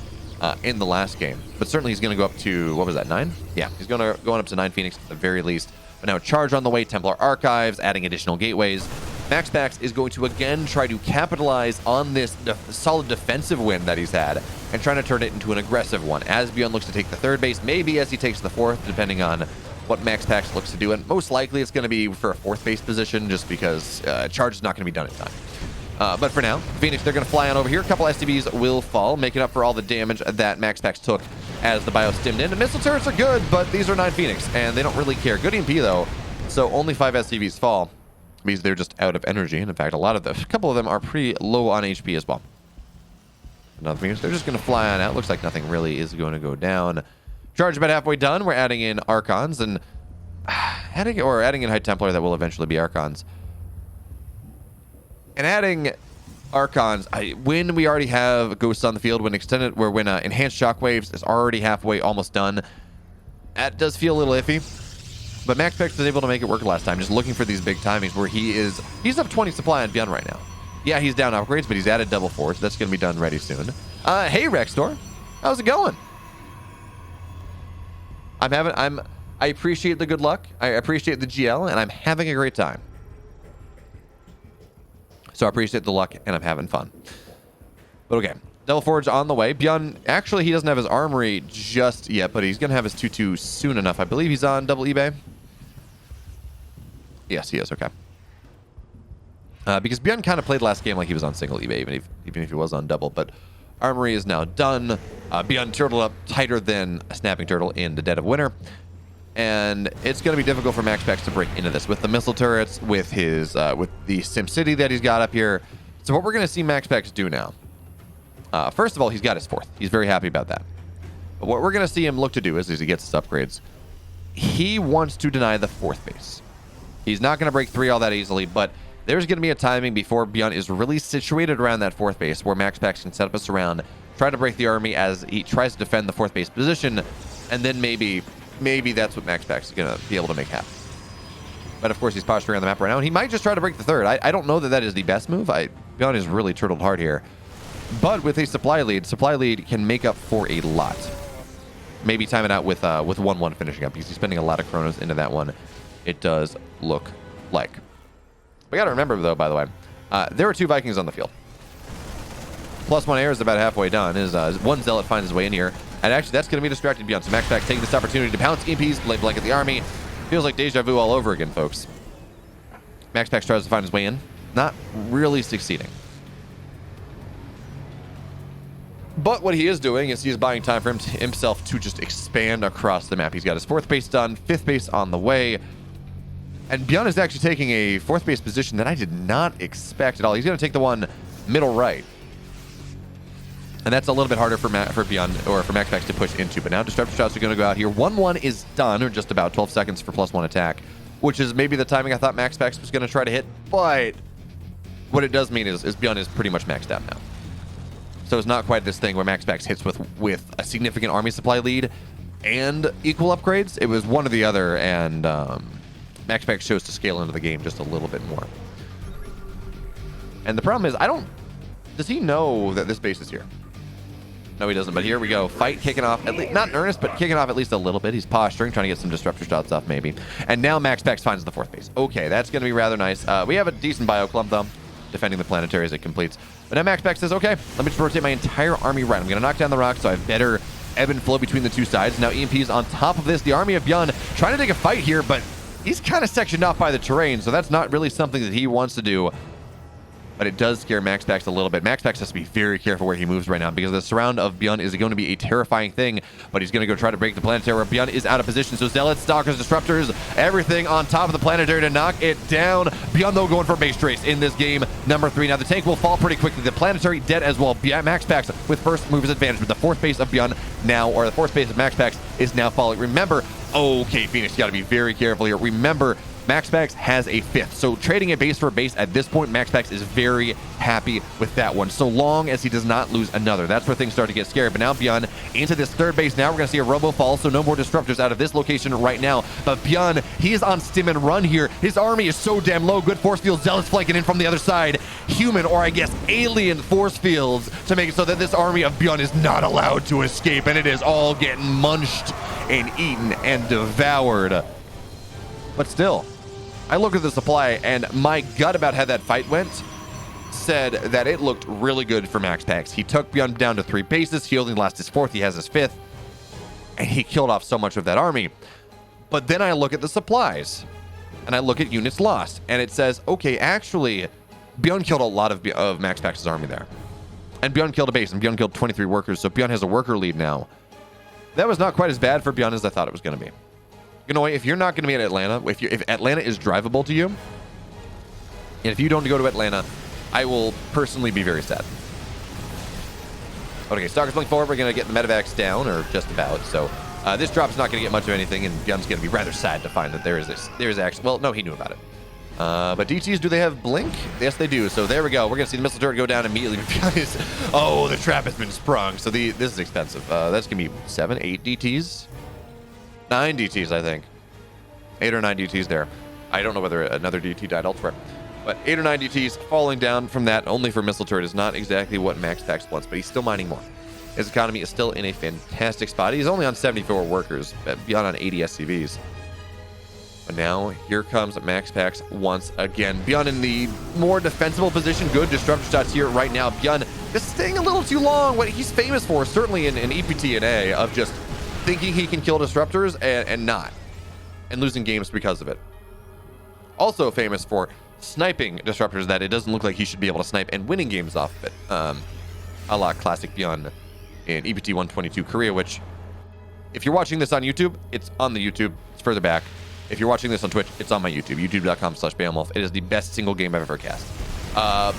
in the last game. But certainly he's going to go up to... What was that, 9? Yeah, he's going up to 9 Phoenix at the very least. But now charge on the way, Templar Archives, adding additional gateways. MAXPAX is going to again try to capitalize on this solid defensive win that he's had and trying to turn it into an aggressive one as Byun looks to take the third base, maybe as he takes the fourth, depending on what MAXPAX looks to do. And most likely it's going to be for a fourth base position just because charge is not going to be done in time. But for now, Phoenix, they're going to fly on over here. A couple STBs will fall, making up for all the damage that MAXPAX took as the bio stimmed in. The missile turrets are good, but these are 9 Phoenix, and they don't really care. Good EMP, though, so only 5 STBs fall because they're just out of energy. And in fact, a couple of them are pretty low on HP as well. Another Phoenix, they're just going to fly on out. Looks like nothing really is going to go down. Charge about halfway done. We're adding in Archons and adding in High Templar that will eventually be Archons. And adding Archons, when we already have Ghosts on the field, when Enhanced Shockwaves is already halfway, almost done, that does feel a little iffy. But MAXPAX was able to make it work last time, just looking for these big timings where he's up 20 supply on Byun right now. Yeah, he's down upgrades, but he's added double force. That's going to be done ready soon. Hey, Rextor. How's it going? I appreciate the good luck. I appreciate the GL, and I'm having a great time. So I appreciate the luck, and I'm having fun. But okay, Devil Forge on the way. Byun, actually, he doesn't have his armory just yet, but he's going to have his 2-2 soon enough. I believe he's on double eBay. Yes, he is. Okay. Because Byun kind of played last game like he was on single eBay, even if he was on double. But armory is now done. Byun turtled up tighter than a snapping turtle in the dead of winter. And it's going to be difficult for MAXPAX to break into this with the missile turrets, with his with the SimCity that he's got up here. So what we're going to see MAXPAX do now, first of all, he's got his fourth. He's very happy about that. But what we're going to see him look to do is, as he gets his upgrades, he wants to deny the fourth base. He's not going to break 3 all that easily, but there's going to be a timing before Byun is really situated around that fourth base where MAXPAX can set up a surround, try to break the army as he tries to defend the fourth base position, and then maybe that's what MAXPAX is going to be able to make happen. But of course, he's posturing on the map right now, and he might just try to break the third. I don't know that is the best move. Byun is really turtled hard here. But with a supply lead can make up for a lot. Maybe time it out with 1-1 finishing up because he's spending a lot of chronos into that one. It does look like. We got to remember, though, by the way, there are 2 Vikings on the field. +1 air is about halfway done. One Zealot finds his way in here. And actually, that's going to be distracted Byun. So MAXPAX taking this opportunity to pounce EMPs, blanket the army. Feels like deja vu all over again, folks. MAXPAX tries to find his way in. Not really succeeding. But what he is doing is he's buying time for himself to just expand across the map. He's got his 4th base done, 5th base on the way. And Byun is actually taking a 4th base position that I did not expect at all. He's going to take the one middle right. And that's a little bit harder for Byun, or for MAXPAX to push into. But now Disruptor Shots are going to go out here. 1-1 is done, or just about 12 seconds for +1 attack, which is maybe the timing I thought MAXPAX was going to try to hit. But what it does mean is Byun is pretty much maxed out now. So it's not quite this thing where MAXPAX hits with a significant army supply lead and equal upgrades. It was one or the other, and MAXPAX chose to scale into the game just a little bit more. And the problem is, does he know that this base is here? No, he doesn't, but here we go. Fight kicking off, not in earnest, but kicking off at least a little bit. He's posturing, trying to get some Disruptor shots off maybe. And now MAXPAX finds the 4th base. Okay, that's going to be rather nice. We have a decent bio clump, though, defending the planetary as it completes. But now MAXPAX says, okay, let me just rotate my entire army right. I'm going to knock down the rocks so I have better ebb and flow between the 2 sides. Now EMP's on top of this. The army of Byun trying to take a fight here, but he's kind of sectioned off by the terrain, so that's not really something that he wants to do. but it does scare MAXPAX a little bit. MAXPAX has to be very careful where he moves right now because the surround of Byun is going to be a terrifying thing, but he's going to go try to break the planetary where Byun is out of position. So Zealots, Stalkers, Disruptors, everything on top of the planetary to knock it down. Byun, though, going for base trace in this game, number 3. Now, the tank will fall pretty quickly. The planetary dead as well. MAXPAX with first mover's advantage, but the fourth base of Byun now, or the fourth base of MAXPAX is now falling. Remember, okay, Phoenix, you got to be very careful here. Remember, MAXPAX has a 5th, so trading a base for a base at this point, MAXPAX is very happy with that one, so long as he does not lose another. That's where things start to get scary. But now Byun into this 3rd base. Now we're going to see a robo fall, so no more disruptors out of this location right now. But Byun, he is on stim and run here. His army is so damn low. Good force field. Zealots flanking in from the other side. Human, or I guess alien force fields to make it so that this army of Byun is not allowed to escape, and it is all getting munched and eaten and devoured. But still, I look at the supply, and my gut about how that fight went said that it looked really good for MAXPAX. He took Byun down to 3 bases. He only lost his 4th. He has his 5th. And he killed off so much of that army. But then I look at the supplies, and I look at units lost, and it says, okay, actually, Byun killed a lot of MAXPAX's army there. And Byun killed a base, and Byun killed 23 workers, so Byun has a worker lead now. That was not quite as bad for Byun as I thought it was going to be. You know, if you're not going to be in Atlanta, if Atlanta is drivable to you, and if you don't go to Atlanta, I will personally be very sad. Okay, Stalker's pulling forward. We're going to get the medevacs down, or just about. So this drop's not going to get much of anything, and Byun's going to be rather sad to find that there is actually, well, no, he knew about it. But DTs, do they have blink? Yes, they do. So there we go. We're going to see the missile turret go down immediately. Oh, the trap has been sprung. So this is expensive. That's going to be 7, 8 DTs. 9 DTs, I think. 8 or 9 DTs there. I don't know whether another DT died elsewhere. But 8 or 9 DTs falling down from that only for missile turret is not exactly what MAXPAX wants, but he's still mining more. His economy is still in a fantastic spot. He's only on 74 workers, beyond on 80 SCVs. But now, here comes MAXPAX once again. Byun in the more defensible position. Good disruptor shots here right now. Byun is staying a little too long. What he's famous for, certainly in EPT and A, of just thinking he can kill disruptors and not, and losing games because of it. Also famous for sniping disruptors that it doesn't look like he should be able to snipe, and winning games off of it, a la classic Byun in EPT 122 Korea, which, if you're watching this on YouTube, it's on the YouTube. It's further back. If you're watching this on Twitch, it's on my YouTube, youtube.com/BeowulfWolf. It is the best single game I've ever cast.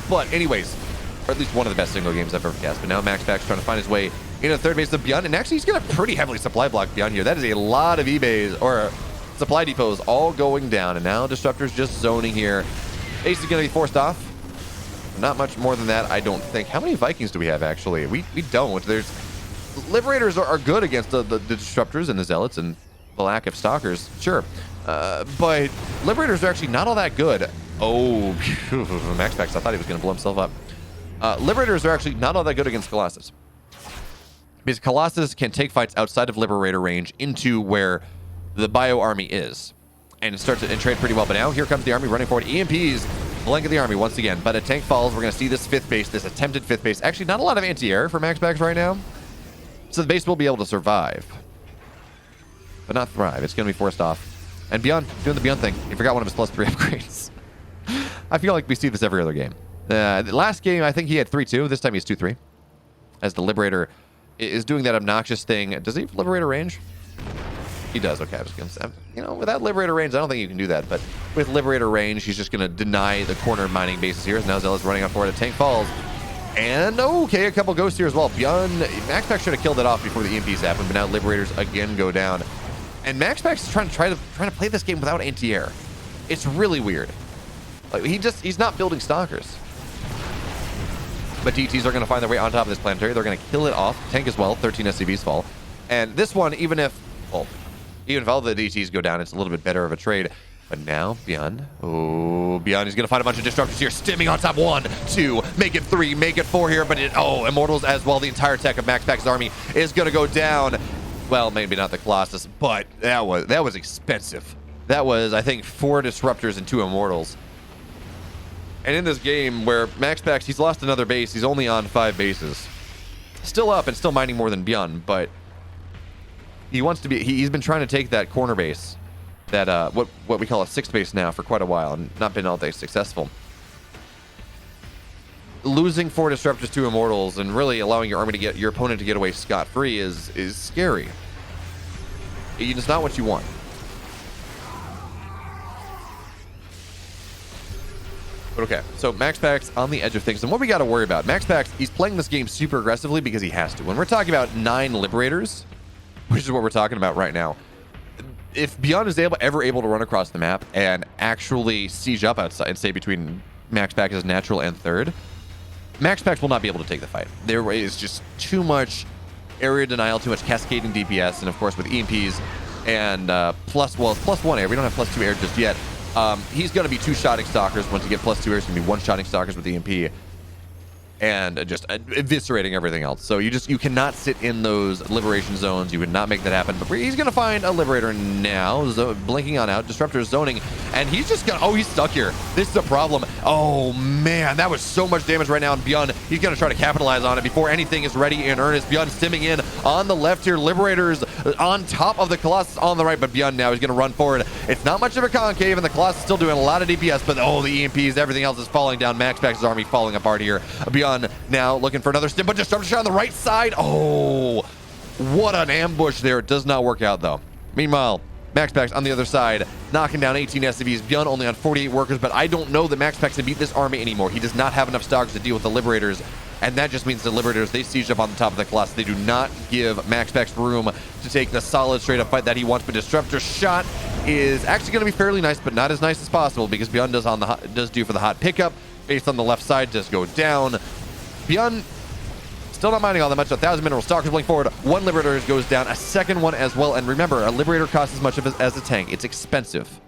But anyways, or at least one of the best single games I've ever cast. But now MAXPAX trying to find his way into the 3rd base of Byun, and actually he's going to pretty heavily supply block Byun here. That is a lot of eBays, or supply depots, all going down, and now Disruptor's just zoning here. Base is going to be forced off. Not much more than that, I don't think. How many Vikings do we have, actually? We don't. There's Liberators are good against the Disruptors and the Zealots and the lack of Stalkers, sure. But Liberators are actually not all that good. Oh, MAXPAX, I thought he was going to blow himself up. Liberators are actually not all that good against Colossus, because Colossus can take fights outside of Liberator range into where the Bio army is, and start to trade pretty well. But now here comes the army running forward. EMPs blanket the army once again, but a tank falls. We're going to see this 5th base, this attempted 5th base. Actually, not a lot of anti-air for MAXPAX right now, so the base will be able to survive, but not thrive. It's going to be forced off. And Byun, doing the Byun thing. He forgot one of his +3 upgrades. I feel like we see this every other game. The last game, I think he had 3-2. This time he's 2-3. As the Liberator is doing that obnoxious thing. Does he have Liberator range? He does. Okay, I was going to say, you know, without Liberator range, I don't think you can do that. But with Liberator range, he's just going to deny the corner mining bases here. Now Zealot's running up forward. A tank falls. And, okay, a couple ghosts here as well. Byun, MAXPAX should have killed it off before the EMPs happened, but now Liberators again go down. And MAXPAX is trying to play this game without anti-air. It's really weird. Like, he's not building Stalkers. But DTs are going to find their way on top of this planetary. They're going to kill it off. Tank as well. 13 SCVs fall. And this one, even if all the DTs go down, it's a little bit better of a trade. But now, Byun. Oh, Byun, he's going to find a bunch of Disruptors here. Stimming on top. 1, 2, make it 3, make it 4 here. But Immortals as well. The entire tech of MAXPAX's army is going to go down. Well, maybe not the Colossus, but that was expensive. That was, I think, 4 Disruptors and 2 Immortals. And in this game where MAXPAX, he's lost another base, he's only on 5 bases. Still up and still mining more than Byun, but he wants to be, he's been trying to take that corner base, that what we call a 6th base now, for quite a while, and not been all that successful. losing 4 disruptors to immortals and really allowing your army to get your opponent to get away scot-free is scary. It's not what you want. But okay, so MAXPAX on the edge of things. And what we got to worry about, MAXPAX, he's playing this game super aggressively because he has to. When we're talking about 9 Liberators, which is what we're talking about right now, if Byun is ever able to run across the map and actually siege up outside and stay between MAXPAX's natural and third, MAXPAX will not be able to take the fight. There is just too much area denial, too much cascading DPS, and of course with EMPs and +1 air. We don't have +2 air just yet. He's going to be 2-shotting stalkers. Once you get +2 air, it's going to be 1-shotting stalkers with EMP. And just eviscerating everything else. So you cannot sit in those liberation zones. You would not make that happen. But he's going to find a liberator now. Blinking on out. Disruptor is zoning. And he's just going to... Oh, he's stuck here. This is a problem. Oh, man. That was so much damage right now. And Byun, he's going to try to capitalize on it before anything is ready in earnest. Byun stimming in on the left here. Liberators on top of the Colossus on the right. But Byun now is going to run forward. It's not much of a concave. And the Colossus is still doing a lot of DPS. But, oh, the EMPs, everything else is falling down. MAXPAX's army falling apart here. Byun now looking for another stim, but Disruptor shot on the right side. Oh, what an ambush there. It does not work out, though. Meanwhile, MAXPAX on the other side, knocking down 18 SCVs. Byun only on 48 workers, but I don't know that MAXPAX can beat this army anymore. He does not have enough stalkers to deal with the Liberators, and that just means the Liberators, they siege up on the top of the Colossus. They do not give MAXPAX room to take the solid straight-up fight that he wants, but Disruptor's shot is actually going to be fairly nice, but not as nice as possible, because Byun does do for the hot pickup. Based on the left side, does go down. Byun still not minding all that much. 1,000 mineral stalkers blink forward. 1 Liberator goes down. A second one as well. And remember, a Liberator costs as much as a tank. It's expensive.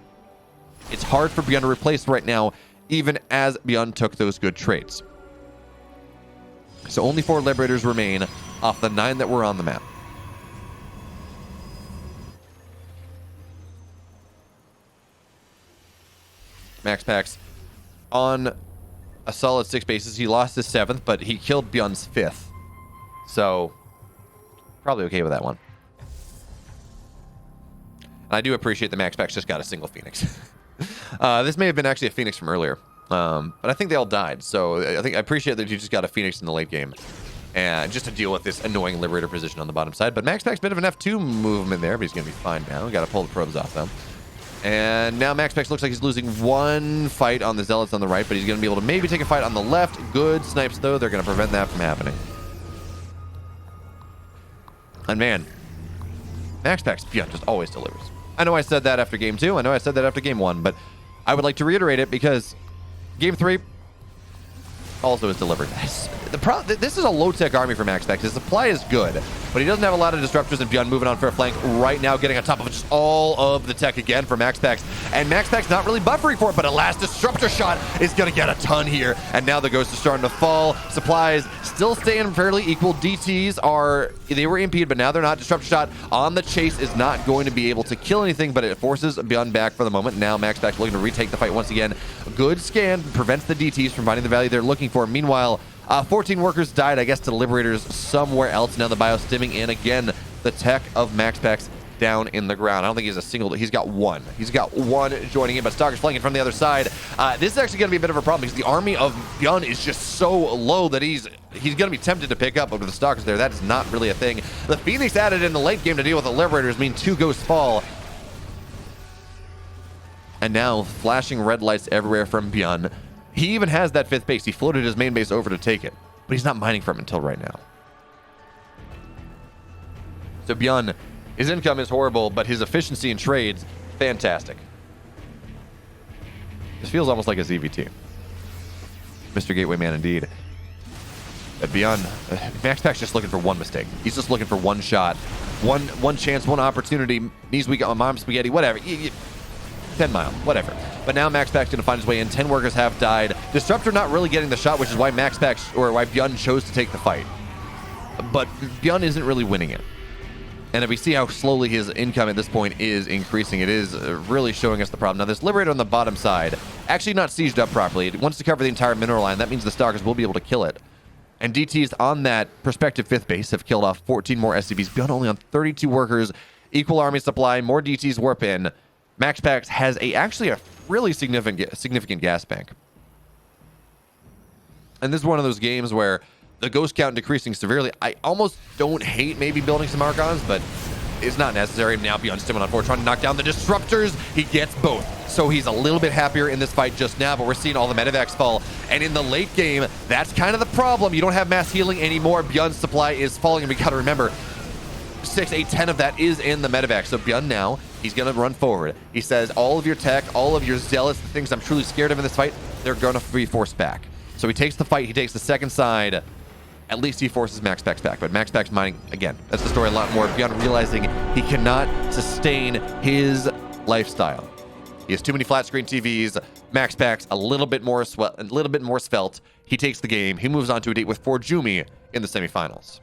It's hard for Byun to replace right now, even as Byun took those good traits. So only 4 Liberators remain off the 9 that were on the map. MAXPAX on a solid 6 bases. He lost his 7th, but he killed Byun's 5th. So, probably okay with that one. And I do appreciate the MAXPAX just got a single Phoenix. This may have been actually a Phoenix from earlier. But I think they all died. So, I appreciate that you just got a Phoenix in the late game. And just to deal with this annoying Liberator position on the bottom side. But MAXPAX, bit of an F2 movement there, but he's going to be fine now. Got to pull the probes off, though. And now MAXPAX looks like he's losing 1 fight on the Zealots on the right, but he's going to be able to maybe take a fight on the left. Good snipes, though. They're going to prevent that from happening. And man, MAXPAX Byun just always delivers. I know I said that after game 2. I know I said that after game 1, but I would like to reiterate it because game 3 also is delivered. This is a low-tech army for MAXPAX. His supply is good, but he doesn't have a lot of disruptors, and Byun moving on for a flank right now, getting on top of just all of the tech again for MAXPAX. And MAXPAX not really buffering for it, but a last disruptor shot is going to get a ton here. And now the ghost is starting to fall. Supplies still staying fairly equal. DTs they were impeded, but now they're not. Disruptor shot on the chase is not going to be able to kill anything, but it forces Byun back for the moment. Now MAXPAX looking to retake the fight once again. Good scan prevents the DTs from finding the value they're looking for. Meanwhile, 14 workers died, I guess, to Liberators somewhere else. Now the bio stimming in again. The tech of MAXPAX down in the ground. I don't think he's a single. He's got 1. He's got 1 joining in, but Stalker's flanking from the other side. This is actually going to be a bit of a problem because the army of Byun is just so low that he's going to be tempted to pick up. But with the Stalkers there, that is not really a thing. The Phoenix added in the late game to deal with the Liberators mean 2 ghosts fall. And now flashing red lights everywhere from Byun. He even has that 5th base. He floated his main base over to take it, but he's not mining from it until right now. So Byun, his income is horrible, but his efficiency in trades, fantastic. This feels almost like a ZVT. Mr. Gateway Man indeed. But Byun, MAXPAX just looking for 1 mistake. He's just looking for 1 shot, one chance, 1 opportunity. Knees weak on mom spaghetti, whatever. 10 mile, whatever. But now MAXPAX going to find his way in. 10 workers have died. Disruptor not really getting the shot, which is why MAXPAX, or why Byun chose to take the fight. But Byun isn't really winning it. And if we see how slowly his income at this point is increasing, it is really showing us the problem. Now, this Liberator on the bottom side, actually not sieged up properly. It wants to cover the entire mineral line. That means the Stalkers will be able to kill it. And DTs on that prospective 5th base have killed off 14 more SCVs. Byun only on 32 workers. Equal army supply. More DTs warp in. MAXPAX has actually a really significant gas bank. And this is one of those games where the ghost count decreasing severely. I almost don't hate maybe building some Archons, but it's not necessary. Now Byun still on 4 trying to knock down the disruptors. He gets both. So he's a little bit happier in this fight just now, but we're seeing all the medevacs fall. And in the late game, that's kind of the problem. You don't have mass healing anymore. Byun's supply is falling, and we gotta remember, 6, 8, 10 of that is in the medevac. So Byun now, he's gonna run forward. He says, all of your tech, all of your zealots, the things I'm truly scared of in this fight, they're gonna be forced back. So he takes the fight, he takes the second side. At least he forces MAXPAX back, but MAXPAX mining, again, that's the story a lot more. Byun realizing he cannot sustain his lifestyle. He has too many flat screen TVs. MAXPAX a little bit more svelte. He takes the game. He moves on to a date with Forjumi in the semifinals.